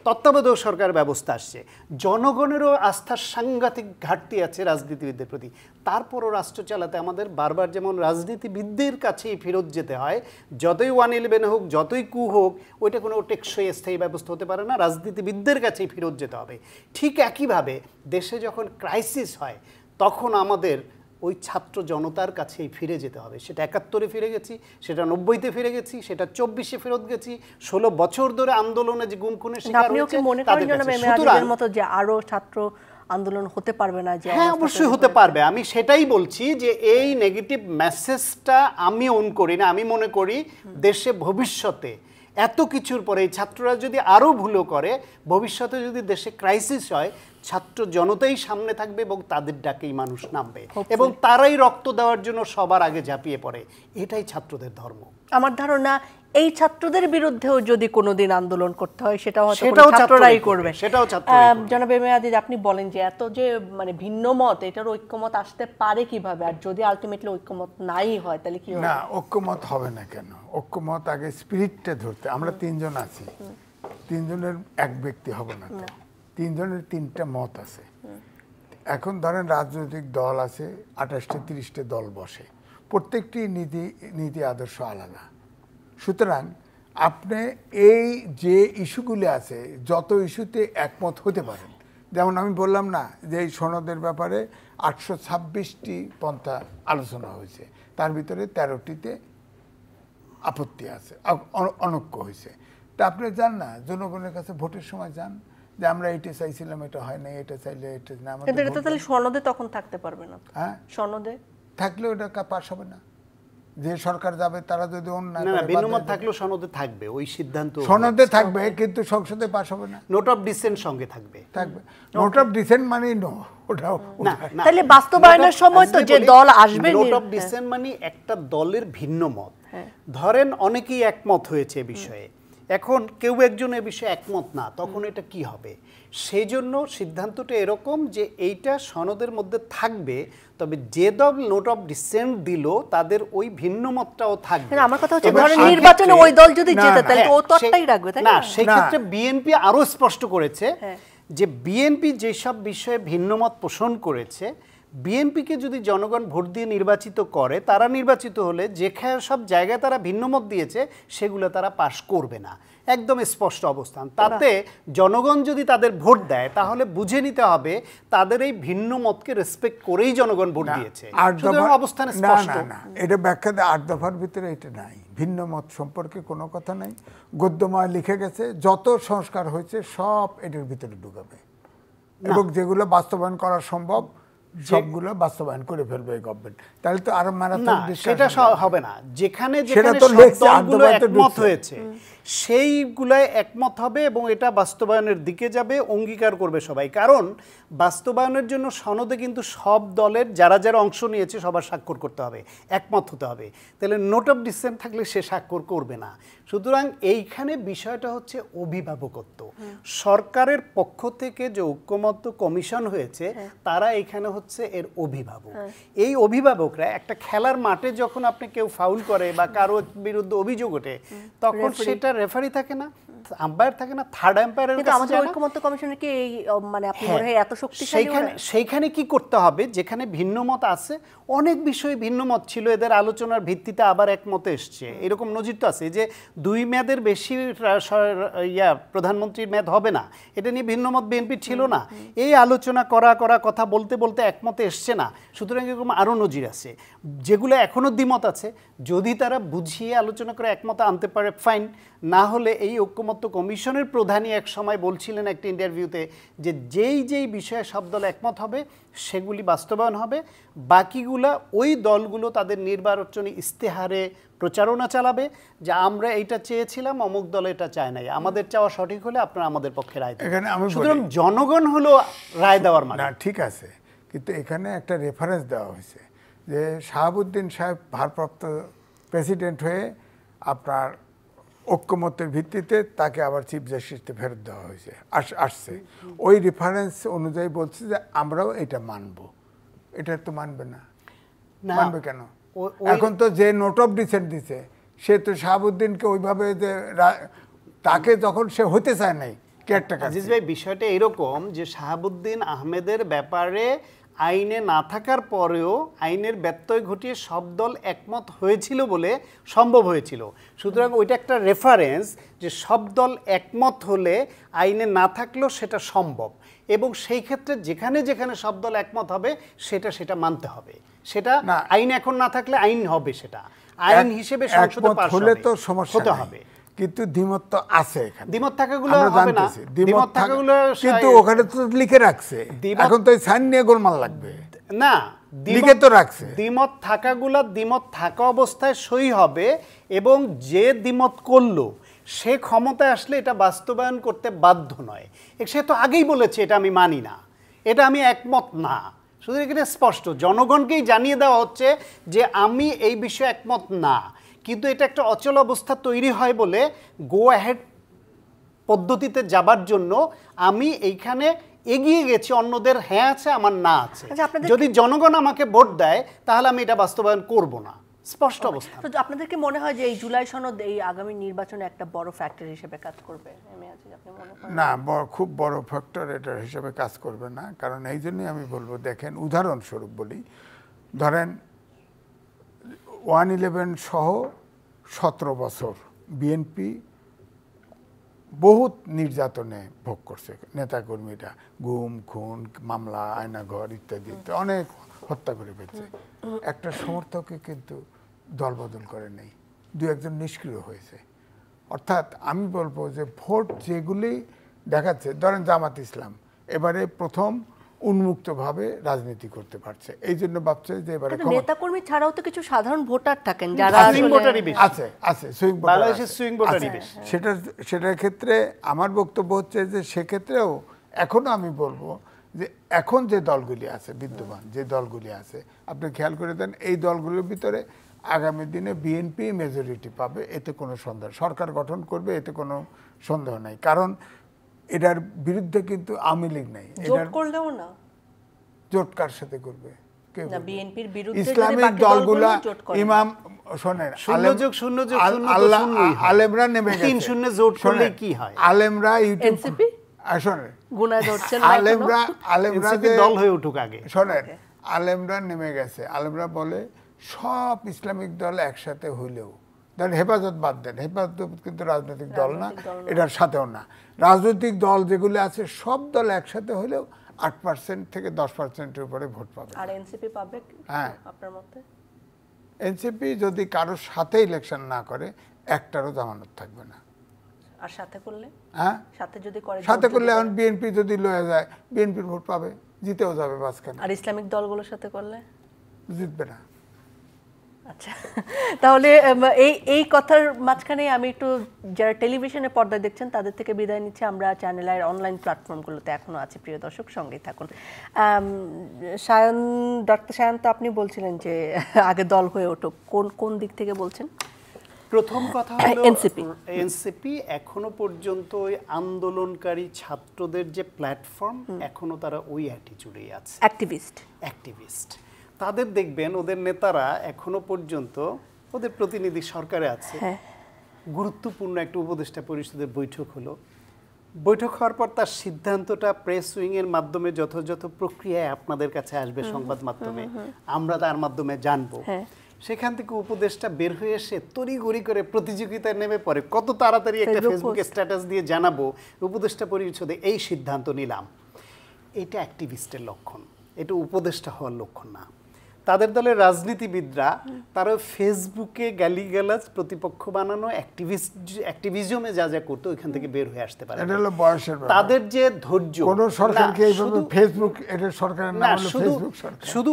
তত্ত্বাবধায়ক সরকার ব্যবস্থা আসছে। জনগণেরও আস্থার সাংঘাতিক ঘাটতি আছে রাজনীতিবিদদের প্রতি, তারপরও রাষ্ট্র চালাতে আমাদের বারবার যেমন রাজনীতিবিদদের কাছেই ফেরত যেতে হয়, যতই 111 হোক, যতই কু হোক, ওইটা কোনো টেকসই স্থায়ী ব্যবস্থা হতে পারে না, রাজনীতিবিদদের কাছেই ফেরত যেতে হবে। ঠিক একইভাবে দেশে যখন ক্রাইসিস হয় তখন আমাদের ওই ছাত্র জনতার কাছেই ফিরে যেতে হবে। সেটা 71-এ ফিরে গেছি, সেটা 90-তে ফিরে গেছি, সেটা 24-এ ফেরত গেছি, 16 বছর ধরে আন্দোলনে যে গুম খুনের শিকার হয়েছে তাদের কাছে। সুতরাং মতো যে আরো ছাত্র আন্দোলন হতে পারবে না, যে হ্যাঁ অবশ্যই হতে পারবে। আমি সেটাই বলছি যে এই নেগেটিভ মেসেজটা আমি অন করি না। আমি মনে করি দেশে ভবিষ্যতে এত কিছুর পরে এই ছাত্ররা যদি আরও ভুলও করে, ভবিষ্যতে যদি দেশে ক্রাইসিস হয়, ছাত্র জনতাই সামনে থাকবে এবং তাদের ডাকেই মানুষ নামবে এবং তারাই রক্ত দেওয়ার জন্য সবার আগে ঝাঁপিয়ে পড়ে। এটাই ছাত্রদের ধর্ম। আমার ধারণা এই ছাত্রদের বিরুদ্ধেও যদি কোনোদিন আন্দোলন করতে হয় সেটাও ছাত্ররাই করবে। সেটাও ছাত্র। জনাব এম এ আজিজ, আপনি বলেন যে এত যে মানে ভিন্ন মত, এটার ঐক্যমত আসতে পারে কিভাবে, আর যদি আলটিমেটলি ঐক্যমত নাই হয় তাহলে কি হবে? না, ঐক্যমত হবে না কেন? ঐক্যমত আগে স্পিরিটটা ধরতে। আমরা 3 জন আছি, 3 জনের এক ব্যক্তি হবে না তো, 3 জনের 3টা মত আছে। এখন ধরেন রাজনৈতিক দল আছে 28টা 30টা দল বসে, প্রত্যেকটি নীতি আদর্শ আলাদা। সুতরাং আপনি এই যে ইস্যুগুলি আছে, যত ইস্যুতে একমত হতে পারেন, যেমন আমি বললাম না যে এই সনদের ব্যাপারে 826টি পন্থা আলোচনা হয়েছে, তার ভিতরে 13টিতে আপত্তি আছে, অনৈক্য হয়েছে। তা আপনি যান না জনগণের কাছে, ভোটের সময় যান যে আমরা এটা চাইছিলাম, এটা হয় না, এটা চাইলে এটা না। কিন্তু এটা তাহলে সনদে তখন থাকতে পারবে না। হ্যাঁ, সনদে থাকলেও এটা পাস হবে না। যে সরকার যাবে তারা যদি অন্য বিনুমত থাকলেও সনদে থাকবে, ওই সিদ্ধান্ত সনদে থাকবে, কিন্তু সংসদে পাস হবে না। নোট অফ ডিসেন্ট সঙ্গে থাকবে। নোট অফ ডিসেন্ট মানে নো, ওটাও তাহলে বাস্তবায়নের সময় তো যে দল আসবে, নোট অফ ডিসেন্ট মানে একটা দলের ভিন্ন মত। ধরেন অনেকেই একমত হয়েছে বিষয়ে, এখন কেউ একজন এ বিষয়ে একমত না, তখন এটা কি হবে? সেই জন্য সিদ্ধান্তটা এরকম যে এইটা সনদের মধ্যে থাকবে, তবে যে দল নোট অফ ডিসেন্ট দিল তাদের ওই ভিন্ন মতটাও থাকবে। আমার কথা হচ্ছে ধরেন নির্বাচনে ওই দল যদি জেতে তাহলে ও ততটাই রাখবে, তাই না? সেই ক্ষেত্রে বিএনপি আরো স্পষ্ট করেছে যে বিএনপি যেসব বিষয়ে ভিন্ন মত পোষণ করেছে, বিএনপিকে যদি জনগণ ভোট দিয়ে নির্বাচিত করে, তারা নির্বাচিত হলে যে সব জায়গায় তারা ভিন্নমত দিয়েছে সেগুলো তারা পাশ করবে না। একদম স্পষ্ট অবস্থান। তাতে জনগণ যদি তাদের ভোট দেয় তাহলে বুঝে নিতে হবে তাদের এই ভিন্ন মতকে রেসপেক্ট করেই জনগণ ভোট দিয়েছে। অবস্থান স্পষ্ট। না, এটা ব্যাখ্যা দেয় 8 দফার ভিতরে এটা নাই, ভিন্ন মত সম্পর্কে কোনো কথা নাই। গদ্যময় লিখে গেছে, যত সংস্কার হয়েছে সব এটার ভিতরে ঢুকাবে এবং যেগুলো বাস্তবায়ন করা সম্ভব সবগুলো বাস্তবায়ন করে ফেলবে এই গভর্নমেন্ট, তাহলে তো আরো মারাত্মক না, discussion সেটা হবে। হবে না। যেখানে সেটা যেখানে তো সব লেখছে, দলগুলো আদ্যবায় তো একমত ঢুকছে। হয়েছে সেইগুলোয় একমত হবে এবং এটা বাস্তবায়নের দিকে যাবে, অঙ্গীকার করবে সবাই। কারণ বাস্তবায়নের জন্য সনদে কিন্তু সব দলের যারা যারা অংশ নিয়েছে সবার স্বাক্ষর করতে হবে, একমত হতে হবে। তাহলে নোট অফ ডিসেন্ট থাকলে সে স্বাক্ষর করবে না। সুতরাং এইখানে বিষয়টা হচ্ছে অভিভাবকত্ব। সরকারের পক্ষ থেকে যে ঐক্যমত্য কমিশন হয়েছে তারা এখানে হচ্ছে এর অভিভাবক। এই অভিভাবকরা একটা খেলার মাঠে যখন আপনি কেউ ফাউল করে বা কারো বিরুদ্ধে অভিযোগ ওঠে, তখন সেটা রেফারি থাকে না, আম্পায়ার থাকে না, থার্ড আম্পায়ারের কিন্তু কাছে আমাদের যায় না। ঐক্যমত্য কমিশনের কি এই মানে আপনি হ্যাঁ, মনে হয় এত শক্তিশালী সেইখানে কি করতে হবে, যেখানে ভিন্নমত আছে, অনেক বিষয়ে ভিন্নমত ছিল, এদের আলোচনার ভিত্তিতে আবার একমতে এসছে, এরকম নজির তো আছে যে 2 মেয়াদের বেশি প্রধানমন্ত্রীর মেয়াদ হবে না, এটা নিয়ে ভিন্নমত বিএনপির ছিল না, এই আলোচনা করা কথা বলতে বলতে একমতে এসছে না। সুতরাং এরকম আরও নজির আছে যেগুলো এখনও দ্বিমত আছে, যদি তারা বুঝিয়ে আলোচনা করে একমতে আনতে পারে ফাইন, না হলে এই ঐক্যমত্য কমিশনের প্রধানই এক সময় বলছিলেন একটা ইন্টারভিউতে যে যেই বিষয়ে সব দল একমত হবে সেগুলি বাস্তবায়ন হবে, বাকিগুলা ওই দলগুলো তাদের নির্বাচনী ইস্তেহারে প্রচারণা চালাবে যে আমরা এইটা চেয়েছিলাম, অমুক দল এটা চায় নাই, আমাদের চাওয়া সঠিক হলে আপনারা আমাদের পক্ষে রায় দেবেন। এখানে আমি সুতরাং জনগণ হলো রায় দেওয়ার মানে। না, ঠিক আছে, কিন্তু এখানে একটা রেফারেন্স দেওয়া হয়েছে যে শাহাবুদ্দিন সাহেব ভারপ্রাপ্ত প্রেসিডেন্ট হয়ে আপনার ঐক্যমত্যের ভিত্তিতে তাকে আবার চিফ জাস্টিসে ফেরত দেওয়া হয়েছে, আসছে। ওই রেফারেন্স অনুযায়ী বলছে যে আমরাও এটা মানব। এটা তো মানবে না, মানবে কেন? এখন তো যে নোট অফ ডিসেন্ট দিছে সে তো শাহাবুদ্দিনকে ওইভাবে যে তাকে যখন সে হতে চায় নাই কেয়ারটেকার। আজিজ ভাই, বিষয়টা এরকম যে শাহাবুদ্দিন আহমেদের ব্যাপারে আইনে না থাকার পরেও আইনের ব্যত্যয় ঘটিয়ে সব দল একমত হয়েছিল বলে সম্ভব হয়েছিল। সুতরাং ওইটা একটা রেফারেন্স যে সব দল একমত হলে আইনে না থাকলেও সেটা সম্ভব, এবং সেই ক্ষেত্রে যেখানে যেখানে সব দল একমত হবে সেটা মানতে হবে। সেটা আইন এখন না থাকলে আইন হবে, সেটা আইন হিসেবে সংসদে পাস হলে তো সমস্যা হতে হবে। কিন্তু দ্বিমত তো আছে এখানে, দ্বিমত থাকাগুলো হবে না, দ্বিমত থাকাগুলো কিন্তু ওখানে তো লিখে রাখছে, এখন তো সাইন নিয়ে গোলমাল লাগবে না, লিখে তো রাখছে। দ্বিমত থাকাগুলো দ্বিমত থাকা অবস্থায় সই হবে, এবং যে দ্বিমত করলো সে ক্ষমতায় আসলে এটা বাস্তবায়ন করতে বাধ্য নয়। সে তো আগেই বলেছে এটা আমি মানি না, এটা আমি একমত না। শুধু এখানে স্পষ্ট জনগণকেই জানিয়ে দেওয়া হচ্ছে যে আমি এই বিষয়ে একমত না, কিন্তু এটা একটা অচল অবস্থা তৈরি হয় বলে গো অ্যাহেড পদ্ধতিতে যাবার জন্য আমি এইখানে এগিয়ে গেছি, অন্যদের হ্যাঁ আছে আমার না আছে। যদি জনগণ আমাকে ভোট দেয় তাহলে আমি এটা বাস্তবায়ন করব না, স্পষ্ট অবস্থা। তো আপনাদের কি মনে হয় যে এই জুলাই সনদ এই আগামী নির্বাচনে একটা বড় ফ্যাক্টর হিসেবে কাজ করবে? আপনি মনে করেন? না, খুব বড় ফ্যাক্টর এটার হিসেবে কাজ করবে না। কারণ এই জন্যই আমি বলবো, দেখেন উদাহরণস্বরূপ বলি, ধরেন 111 সহ 17 বছর বিএনপি বহুত নির্যাতনে ভোগ করছে, নেতাকর্মীরা গুম খুন মামলা আয়নাঘর ইত্যাদি অনেক হত্যা করে ফেলছে। একটা সমর্থককে কিন্তু দলবদল করে নেই, 2-1 নিষ্ক্রিয় হয়েছে। অর্থাৎ আমি বলবো যে ভোট যেগুলি দেখাচ্ছে, ধরেন জামাত ইসলাম এবারে প্রথম উন্মুক্তভাবে রাজনীতি করতে পারছে, এই জন্য ভাবছে যে এবারে নেতাকর্মী ছাড়াও তো কিছু সাধারণ ভোটার থাকেন যারা আছে সুইং ভোটার, সেটার ক্ষেত্রে আমার বক্তব্য হচ্ছে যে সেক্ষেত্রেও এখনো আমি বলবো যে এখন যে দলগুলি আছে, বিদ্যমান যে দলগুলি আছে, আপনি খেয়াল করে দেন এই দলগুলোর ভিতরে আগামী দিনে বিএনপি মেজরিটি পাবে, এতে কোনো সন্দেহ, সরকার গঠন করবে, এতে কোনো সন্দেহ নাই। কারণ এটার বিরুদ্ধে কিন্তু আওয়ামী লীগ নাই। জোট করলেও না, জোট কার সাথে করবে? ইসলামিক দলগুলা ইমাম শোনেন, আলেমরা নেমে গেছে, 3-0 জোট করলে কি হয়? আলেমরা ইউটিউব শোনেন, আলেমরা দল হয়ে উঠুক আগে, শোনেন, আলেমরা নেমে গেছে। আলেমরা বলে সব ইসলামিক দল একসাথে হইলেও, ধরেন হেফাজত বাদ দেন, হেফাজত কিন্তু রাজনৈতিক দল না, এটার সাথেও না, রাজনৈতিক দল যেগুলো আছে সব দল একসাথে হলেও 8% থেকে 10%-এর উপরে ভোট পাবে। আর এনসিপি পাবে? হ্যাঁ, আপনার মতে এনসিপি যদি কারোর সাথে ইলেকশন না করে একটারও জামানত থাকবে না। আর সাথে করলে? হ্যাঁ, সাথে যদি করে, সাথে করলে এখন বিএনপি যদি লয়ে যায়, বিএনপির ভোট পাবে, জিতেও যাবে মাঝখানে, আর ইসলামিক দলগুলোর সাথে করলে জিতবে না। আচ্ছা, তাহলে এই কথার মাঝখানে আমি একটু যারা টেলিভিশনে পর্দায় দেখছেন তাদের থেকে বিদায় নিচ্ছি। আমরা চ্যানেল আর অনলাইন প্ল্যাটফর্মগুলোতে এখনো আছি, প্রিয় দর্শক সঙ্গেই থাকুন। সায়ন, ডক্টর সায়ন, তো আপনি বলছিলেন যে আগে দল হয়ে ওঠো, কোন দিক থেকে বলছেন? প্রথম কথা হলো এনসিপি এখনো পর্যন্ত ওই আন্দোলনকারী ছাত্রদের যে প্ল্যাটফর্ম, এখনো তারা ওই অ্যাটিটিউডেই আছে, অ্যাক্টিভিস্ট। তাদের দেখবেন ওদের নেতারা এখনো পর্যন্ত, ওদের প্রতিনিধি সরকারে আছে, গুরুত্বপূর্ণ একটা উপদেষ্টা পরিষদের বৈঠক হলো, বৈঠক হওয়ার পর তার সিদ্ধান্তটা প্রেস উইং এর মাধ্যমে যথাযথ প্রক্রিয়ায় আপনাদের কাছে আসবে, সংবাদ মাধ্যমে, আমরা তার মাধ্যমে জানবো। সেখান থেকে উপদেশটা বের হয়ে এসে তড়িঘড়ি করে প্রতিযোগিতায় নেমে পড়ে, কত তাড়াতাড়ি একটা ফেসবুকে স্ট্যাটাস দিয়ে জানাবো উপদেষ্টা পরিষদে এই সিদ্ধান্ত নিলাম। এটা অ্যাক্টিভিস্টের লক্ষণ, এটা উপদেষ্টা হওয়ার লক্ষণ না। তাদের দলের রাজনীতিবিদরা তারা ফেসবুকে গালিগালাজ, প্রতিপক্ষ বানানো, অ্যাক্টিভিজমে যা যা করতো ওইখান থেকে বের হয়ে আসতে পারে। এটা হলো বয়সের ব্যাপার। তাদের যে ধৈর্য, কোন সরকারকে এইভাবে ফেসবুক, এটা সরকারের নাম হলো ফেসবুক সরকার। শুধু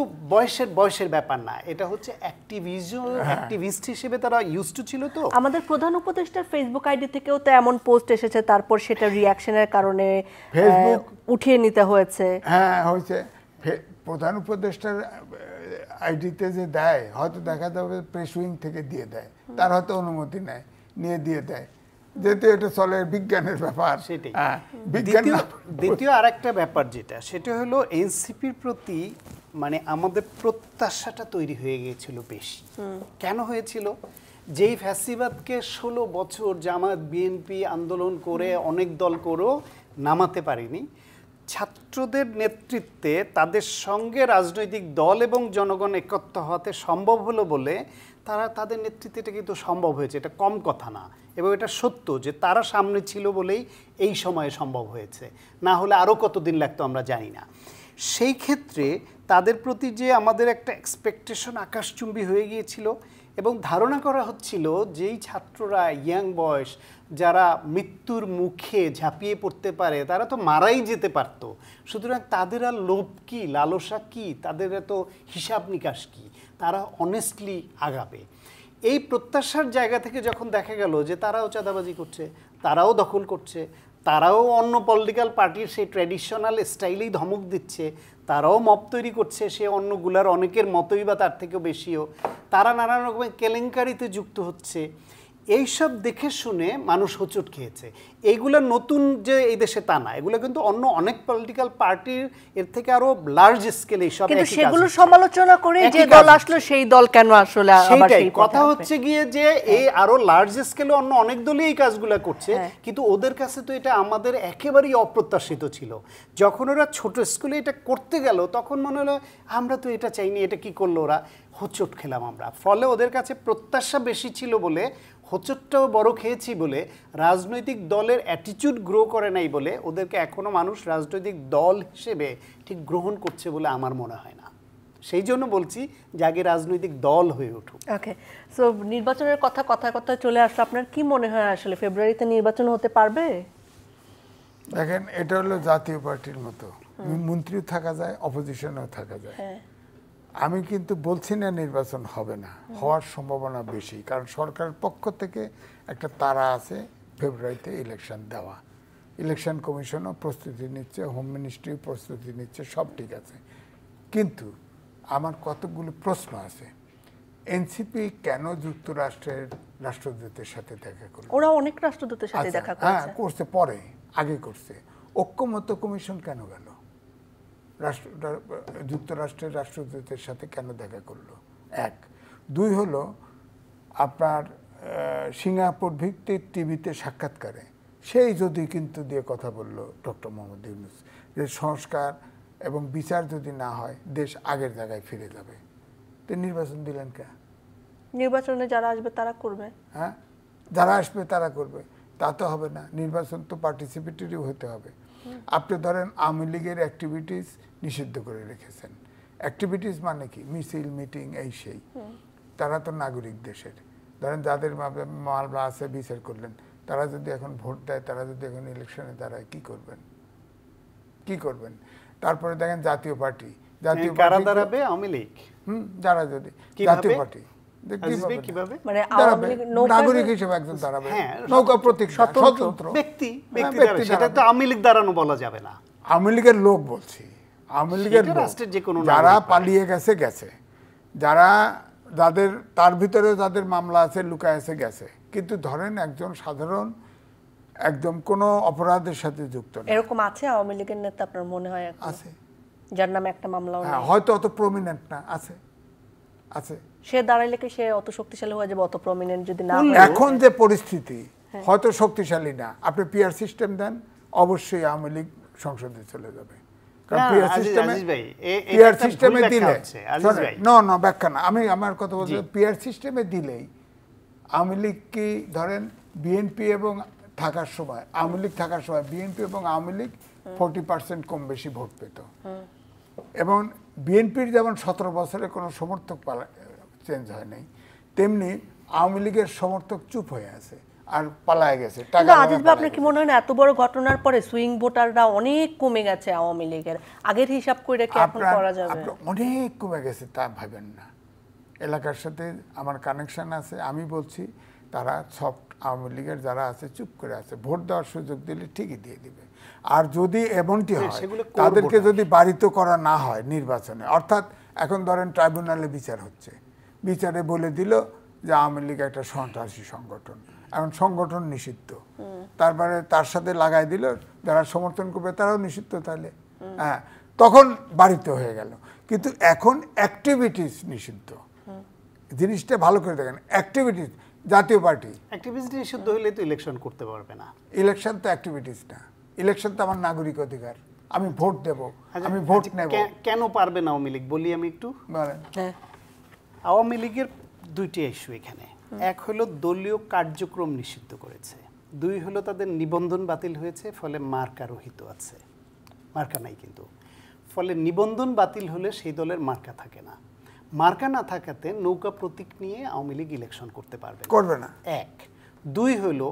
বয়সের ব্যাপার না, এটা হচ্ছে অ্যাক্টিভিস্ট হিসেবে তারা ইউজড টু ছিল। তো আমাদের প্রধান উপদেষ্টার ফেসবুক আইডি থেকেও তো এমন পোস্ট এসেছে, তারপর সেটা রিঅ্যাকশনের কারণে ফেসবুক উঠিয়ে নিতে হয়েছে। হ্যাঁ, হয়েছে। প্রধান উপদেষ্টার আইডিতে যে দেয়, হয়তো দেখা যাবে প্রেস উইং থেকে দিয়ে দেয়, তার হয়তো অনুমতি নেয়, নিয়ে দিয়ে দেয়, যেহেতু এটা চলে বিজ্ঞানের ব্যাপার। সেটাই। দ্বিতীয় আরেকটা ব্যাপার যেটা, সেটা হলো এনসিপির প্রতি মানে আমাদের প্রত্যাশাটা তৈরি হয়ে গিয়েছিল বেশি। কেন হয়েছিল? যেই ফ্যাসিবাদকে 16 বছর জামাত বিএনপি আন্দোলন করে অনেক দল করেও নামাতে পারেনি, ছাত্রদের নেতৃত্বে তাদের সঙ্গে রাজনৈতিক দল এবং জনগণ একত্র হওয়াতে সম্ভব হলো বলে তারা, তাদের নেতৃত্বে এটা কিন্তু সম্ভব হয়েছে, এটা কম কথা না। এবং এটা সত্য যে তারা সামনে ছিল বলেই এই সময়ে সম্ভব হয়েছে, না হলে আরও কতদিন লাগতো আমরা জানি না। সেই ক্ষেত্রে তাদের প্রতি যে আমাদের একটা এক্সপেকটেশন আকাশচুম্বী হয়ে গিয়েছিল, এবং ধারণা করা হচ্ছিল যেই ছাত্ররা ইয়াং বয়স, যারা মৃত্যুর মুখে ঝাঁপিয়ে পড়তে পারে, তারা তো মারাই যেতে পারতো, সুতরাং তাদের আর লোভ কি, লালসা কি, তাদের এত হিসাব নিকাশ কি, তারা অনেস্টলি আগাবে। এই প্রত্যাশার জায়গা থেকে যখন দেখা গেল যে তারাও চাঁদাবাজি করছে, তারাও দখল করছে, তারাও অন্য পলিটিক্যাল পার্টির সেই ট্র্যাডিশনাল স্টাইলেই ধমক দিচ্ছে, তারাও মব তৈরি করছে সে অন্যগুলার অনেকের মতোই বা তার থেকেও বেশিও, তারা নানান রকমের কেলেঙ্কারিতে যুক্ত হচ্ছে, এইসব দেখে শুনে মানুষ হোঁচট খেয়েছে। এইগুলো নতুন যে এই দেশে তা না, এগুলো কিন্তু অন্য অনেক পলিটিক্যাল পার্টির এর থেকে আরো লার্জ স্কেলে এইসব, কিন্তু সেগুলো সমালোচনা করে যে দল আসলো সেই দল কেন আসলে আবার সেই কথা হচ্ছে গিয়ে যে এই আরো লার্জ স্কেলে অন্য অনেক দলই এই কাজগুলো করছে, কিন্তু ওদের কাছে তো এটা আমাদের একেবারেই অপ্রত্যাশিত ছিল। যখন ওরা ছোট স্কুলে এটা করতে গেল তখন মনে হলো আমরা তো এটা চাইনি, এটা কি করলো ওরা, হোঁচট খেলাম আমরা। ফলে ওদের কাছে প্রত্যাশা বেশি ছিল বলে, হোঁচটটাও বড় খেয়েছি বলে, রাজনৈতিক দলের অ্যাটিটিউড গ্রো করে নাই বলে ওদেরকে এখনো মানুষ রাজনৈতিক দল হিসেবে ঠিক গ্রহণ করছে বলে আমার মনে হয় না। সেই জন্য বলছি যে আগে রাজনৈতিক দল হয়ে উঠুক। ওকে, সো নির্বাচনের কথা চলে আসলো, আপনার কি মনে হয় আসলে ফেব্রুয়ারিতে নির্বাচন হতে পারবে? দেখেন, এটা হলো জাতীয় পার্টির মতো, মন্ত্রীও থাকা যায়, অপোজিশনেও থাকা যায়। আমি কিন্তু বলছি না নির্বাচন হবে না, হওয়ার সম্ভাবনা বেশি, কারণ সরকারের পক্ষ থেকে একটা তাড়া আছে ফেব্রুয়ারিতে ইলেকশন দেওয়া। ইলেকশন কমিশনও প্রস্তুতি নিচ্ছে, হোম মিনিস্ট্রিও প্রস্তুতি নিচ্ছে, সব ঠিক আছে। কিন্তু আমার কতগুলো প্রশ্ন আছে। এনসিপি কেন যুক্তরাষ্ট্রের রাষ্ট্রদূতের সাথে দেখা করলো? ওরা অনেক রাষ্ট্রদূতের সাথে দেখা করেছে। হ্যাঁ, করছে, পরে আগে করছে। ঐক্যমত্য কমিশন কেন গেল? যুক্তরাষ্ট্রের রাষ্ট্রদূতের সাথে কেন দেখা করলো? এক। দুই হলো আপনার সিঙ্গাপুর ভিত্তিক টিভিতে সাক্ষাৎকারে সেই যদি কিন্তু দিয়ে কথা বললো ডক্টর মোহাম্মদ ইউনূস যে সংস্কার এবং বিচার যদি না হয় দেশ আগের জায়গায় ফিরে যাবে, তো নির্বাচন দিলেন কে? নির্বাচনে যারা আসবে তারা করবে। হ্যাঁ, যারা আসবে তারা করবে, তা তো হবে না। নির্বাচন তো পার্টিসিপেটরি হতে হবে। আপনি ধরেন আওয়ামী লীগের অ্যাক্টিভিটিস নিষিদ্ধ করে রেখেছেন। অ্যাক্টিভিটিস মানে কি? মিছিল, মিটিং, এই সেই। তারা তো নাগরিক দেশের। ধরেন যাদের মামলা আছে বিচার করলেন, তারা যদি এখন ভোট দেয়, তারা যদি এখন ইলেকশনে দাঁড়ায়, কি করবেন? কি করবেন? তারপরে দেখেন জাতীয় পার্টি, জাতীয় কারা পার্টি দাঁড়াবে? আওয়ামী লীগ। যারা যদি কিভাবে? জাতীয় পার্টি আজিজ ভাই, কিভাবে? মানে দাঁড়াবে, আওয়ামী লীগ নৌকা নাগরিক হিসেবে একজন দাঁড়াবে, হ্যাঁ, নৌকা প্রতীক স্বতন্ত্র ব্যক্তি ব্যক্তি দাঁড়াবে। সেটা তো আওয়ামী লীগ দাঁড়ানো বলা যাবে না। আওয়ামী লীগের লোক বলছি, আওয়ামী লীগের সেটা লোক রাষ্ট্রের যে কোনো যারা নাগরিক পারে। পালিয়ে গেছে গেছে, যারা যাদের তার ভিতরে যাদের মামলা আছে লুকায় আছে গেছে, কিন্তু ধরেন একজন সাধারণ একদম কোনো অপরাধের সাথে যুক্ত না, এরকম আছে আওয়ামী লীগের নেতা আপনার মনে হয় এখন? আছে, যার নামে একটা মামলাও হ্যাঁ, নেই? হয়তো অত প্রমিনেন্ট না, আছে আছে। সে দাঁড়াইলে কি সে অত শক্তিশালী হয়ে যাবে? অত প্রমিনেন্ট যদি না হয়? এখন যে পরিস্থিতি হয়তো শক্তিশালী না, আপনি পিআর সিস্টেম দেন, অবশ্যই আওয়ামী লীগ সংসদে চলে যাবে। কারণ না, পিআর আজিজ সিস্টেমে, ভাই, এটা পিআর একটা সিস্টেমে ভুল ব্যাখ্যা দিলে, হচ্ছে, আজিজ ভাই। না ব্যাখ্যা না, আমি আমার কথা বলছি, পিআর সিস্টেমে দিলেই আওয়ামী লীগ কি ধরেন বিএনপি এবং থাকার সময়, আওয়ামী লীগ থাকার সময় বিএনপি এবং আওয়ামী লীগ 40% কম বেশি ভোট পেত, এবং বিএনপির যেমন 17 বছরে কোনো সমর্থক চেঞ্জ হয় নাই, তেমনি আওয়ামী লীগের সমর্থক চুপ হয়ে আছে আর পালায় গেছে। কিন্তু আজিজ ভাই, আপনার কি মনে হয় না এত বড় ঘটনার পরে সুইং ভোটাররা অনেক কমে গেছে আওয়ামী লীগের? আগের হিসাব করে কি এখন করা যাবে? অনেক কমে গেছে তা ভাবেন না। এলাকার সাথে আমার কানেকশন আছে, আমি বলছি তারা সব আওয়ামী লীগের যারা আছে চুপ করে আছে, ভোট দেওয়ার সুযোগ দিলে ঠিকই দিয়ে দিবে। আর যদি এমনটি হয় সেগুলো করবো তাদেরকে না। যদি বাড়িত করা না হয় নির্বাচনে, অর্থাৎ এখন ধরেন ট্রাইব্যুনালে বিচার হচ্ছে, বিচারে বলে দিল যে আওয়ামী লীগ একটা সন্ত্রাসী সংগঠন, এখন সংগঠন নিষিদ্ধ, তারপরে তার সাথে লাগাই দিল যারা সমর্থন করবে তারাও নিষিদ্ধ, তাহলে হ্যাঁ তখন বাড়িতে হয়ে গেল। কিন্তু এখন অ্যাক্টিভিটিস নিষিদ্ধ, জিনিসটা ভালো করে দেখেন, অ্যাক্টিভিটিস। জাতীয় পার্টি অ্যাক্টিভিস্ট নিষিদ্ধ হলে তো ইলেকশন করতে পারবে না। ইলেকশন তো অ্যাক্টিভিটিস না, ইলেকশন তো আমার নাগরিক অধিকার, আমি ভোট দেব, আমি ভোট নেব। কেন পারবে না আওয়ামী লীগ বলি আমি একটু। বলেন। হ্যাঁ, আওয়ামী লীগের দুইটি ইস্যু এখানে, এক হলো দলীয় কার্যক্রম নিষিদ্ধ করেছে, দুই হলো তাদের নিবন্ধন বাতিল হয়েছে, ফলে মার্কা রহিত আছে, মার্কা নাই কিন্তু, ফলে নিবন্ধন বাতিল হলে সেই দলের মার্কা থাকে না, মার্কা না থাকাতে নৌকা প্রতীক নিয়ে আওয়ামী লীগ ইলেকশন করতে করবে না। এক, দুই হলো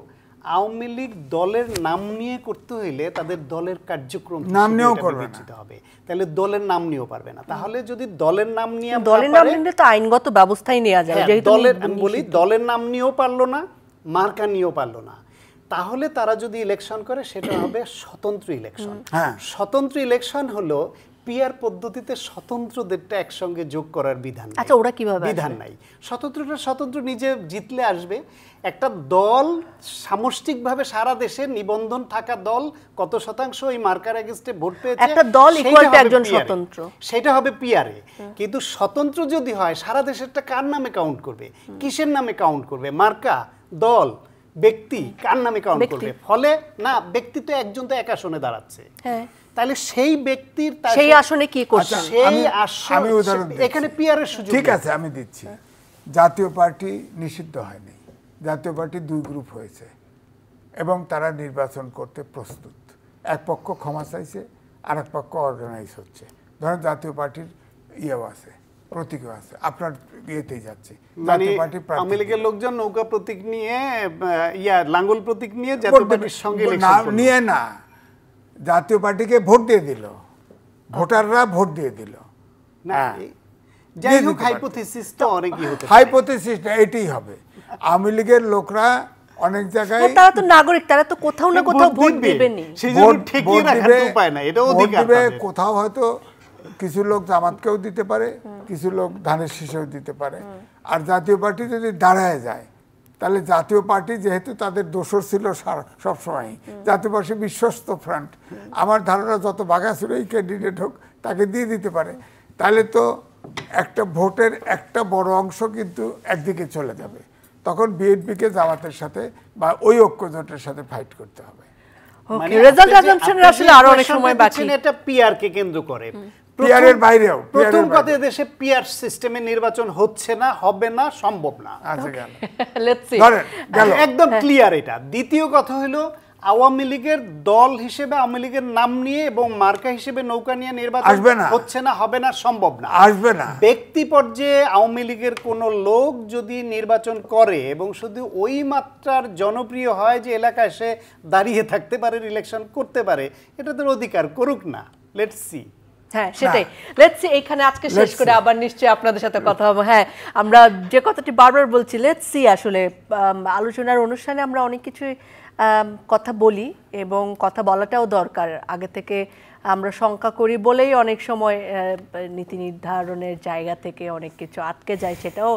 আওয়ামী লীগ দলের নাম নিয়ে করতে হইলে তাদের দলের কার্যক্রম নাম নিয়েও করবে বিবেচিত হবে, তাহলে দলের নাম নিয়েও পারবে না। তাহলে যদি দলের নাম নিয়ে দলের নাম নিলে তো আইনগত ব্যবস্থাই নেওয়া যায়, হ্যাঁ, যেহেতু দলের আমি বলি দলের নাম নিয়েও পারলো না, মার্কা নিয়েও পারলো না, তাহলে তারা যদি ইলেকশন করে সেটা হবে স্বতন্ত্র ইলেকশন। স্বতন্ত্র ইলেকশন হলো পিআর পদ্ধতিতে স্বতন্ত্রদেরটা একসঙ্গে যোগ করার বিধান নাই। আচ্ছা, ওরা কিভাবে বিধান নাই, স্বতন্ত্রটা স্বতন্ত্র নিজে জিতলে আসবে। একটা দল সামষ্টিকভাবে সারা দেশে নিবন্ধন থাকা দল কত শতাংশ এই মার্কার এগেইনস্টে ভোট পেয়েছে, একটা দল ইকুয়াল টু একজন স্বতন্ত্র, সেটা হবে পিআরে। কিন্তু স্বতন্ত্র যদি হয় সারা দেশেরটা কার নামে কাউন্ট করবে, কিসের নামে কাউন্ট করবে? মার্কা, দল, ব্যক্তি কার নামে কাউন্ট করবে? ফলে না, ব্যক্তি তো একজন তো এক আসনে দাঁড়াচ্ছে, হ্যাঁ, তাহলে সেই ব্যক্তির সেই আসনে কি করছে? সেই আসন আমি উদাহরণ দিচ্ছি। এখানে পিআরের সুযোগ ঠিক আছে, আমি দিচ্ছি। জাতীয় পার্টি নিষিদ্ধ হয়নি, জাতীয় পার্টি দুই গ্রুপ হয়েছে এবং তারা নির্বাচন করতে প্রস্তুত। এক পক্ষ ক্ষমা চাইছে, আর এক পক্ষ অর্গানাইজ হচ্ছে। ধরেন জাতীয় পার্টির ইয়েও আছে, প্রতীকও আছে, আপনার ইয়েতেই যাচ্ছে। জাতীয় পার্টি আওয়ামী লীগের লোকজন নৌকা প্রতীক নিয়ে লাঙ্গল প্রতীক নিয়ে জাতীয় পার্টির সঙ্গে নিয়ে না, জাতীয় পার্টিকে ভোট দিয়ে দিল, ভোটাররা ভোট দিয়ে দিল। যাই হোক, হাইপোথিসিস তো অনেকই হতে পারে। হাইপোথিসিস এটাই হবে। আওয়ামী লীগের লোকরা অনেক জায়গায়, তারা তো নাগরিক, তারা তো কোথাও না কোথাও ভোট দিবেনই, ঠেকিয়ে রাখার উপায় নাই, এটা অধিকার তাদের। কোথাও হয়তো কিছু লোক জামাতকেও দিতে পারে, কিছু লোক ধানের শীষেও দিতে পারে। আর জাতীয় পার্টি যদি দাঁড়ায় যায়, তাহলে জাতীয় পার্টি যেহেতু তাদের দোসর ছিল সবসময়, জাতীয় পার্টি বিশ্বস্ত ফ্রন্ট, আমার ধারণা যত বাঘাসুরেই ক্যান্ডিডেট হোক তাকে দিয়ে দিতে পারে। তাহলে তো একটা ভোটের একটা বড় অংশ কিন্তু একদিকে চলে যাবে, তখন বিএনপিকে জামাতের সাথে বা ওই ঐক্যজোটের সাথে ফাইট করতে হবে। ওকে, রেজাল্ট অ্যাজাম্পশনের আসলে আরো অনেক সময় বাকি। এটা পিআর কে কেন্দ্র করে, পিআরের বাইরেও প্রথম কথা, দেশে পিআর সিস্টেমে নির্বাচন হচ্ছে না, হবে না, সম্ভব না, একদম ক্লিয়ার এটা। দ্বিতীয় কথা হলো আওয়ামী লীগের দল হিসেবে আওয়ামী লীগের নাম নিয়ে এবং মার্কা হিসেবে নৌকা নিয়ে নির্বাচন হচ্ছে না, হবে না, সম্ভব না, আসবে না। ব্যক্তি পর্যায়ে আওয়ামী লীগের কোন লোক যদি নির্বাচন করে এবং শুধু ওই মাত্রার জনপ্রিয় হয় যে এলাকায় এসে দাঁড়িয়ে থাকতে পারে, ইলেকশন করতে পারে, এটা তার অধিকার, করুক না, লেটস সি। হ্যাঁ সেটাই, লেটস সি এখানে আজকে শেষ করে আবার নিশ্চয়ই আপনাদের সাথে কথা হবে। হ্যাঁ আমরা যে কথাটি বারবার বলছি, লেটস সি আসলে আলোচনার অনুষ্ঠানে আমরা অনেক কিছুই কথা বলি এবং কথা বলাটাও দরকার। আগে থেকে আমরা শঙ্কা করি বলেই অনেক সময় নীতি নির্ধারণের জায়গা থেকে অনেক কিছু আটকে যায়, সেটাও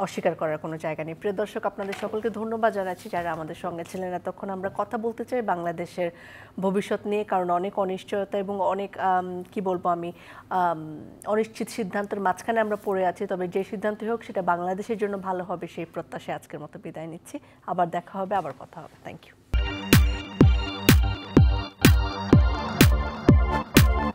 অস্বীকার করার কোনো জায়গা নেই। প্রিয় দর্শক, আপনাদের সকলকে ধন্যবাদ জানাচ্ছি যারা আমাদের সঙ্গে ছিলেন এতক্ষণ। আমরা কথা বলতে চাই বাংলাদেশের ভবিষ্যৎ নিয়ে, কারণ অনেক অনিশ্চয়তা এবং অনেক কি বলবো আমি অনিশ্চিত সিদ্ধান্তের মাঝখানে আমরা পড়ে আছি। তবে যে সিদ্ধান্তই হোক সেটা বাংলাদেশের জন্য ভালো হবে সেই প্রত্যাশায় আজকের মতো বিদায় নিচ্ছি। আবার দেখা হবে, আবার কথা হবে। Thank you.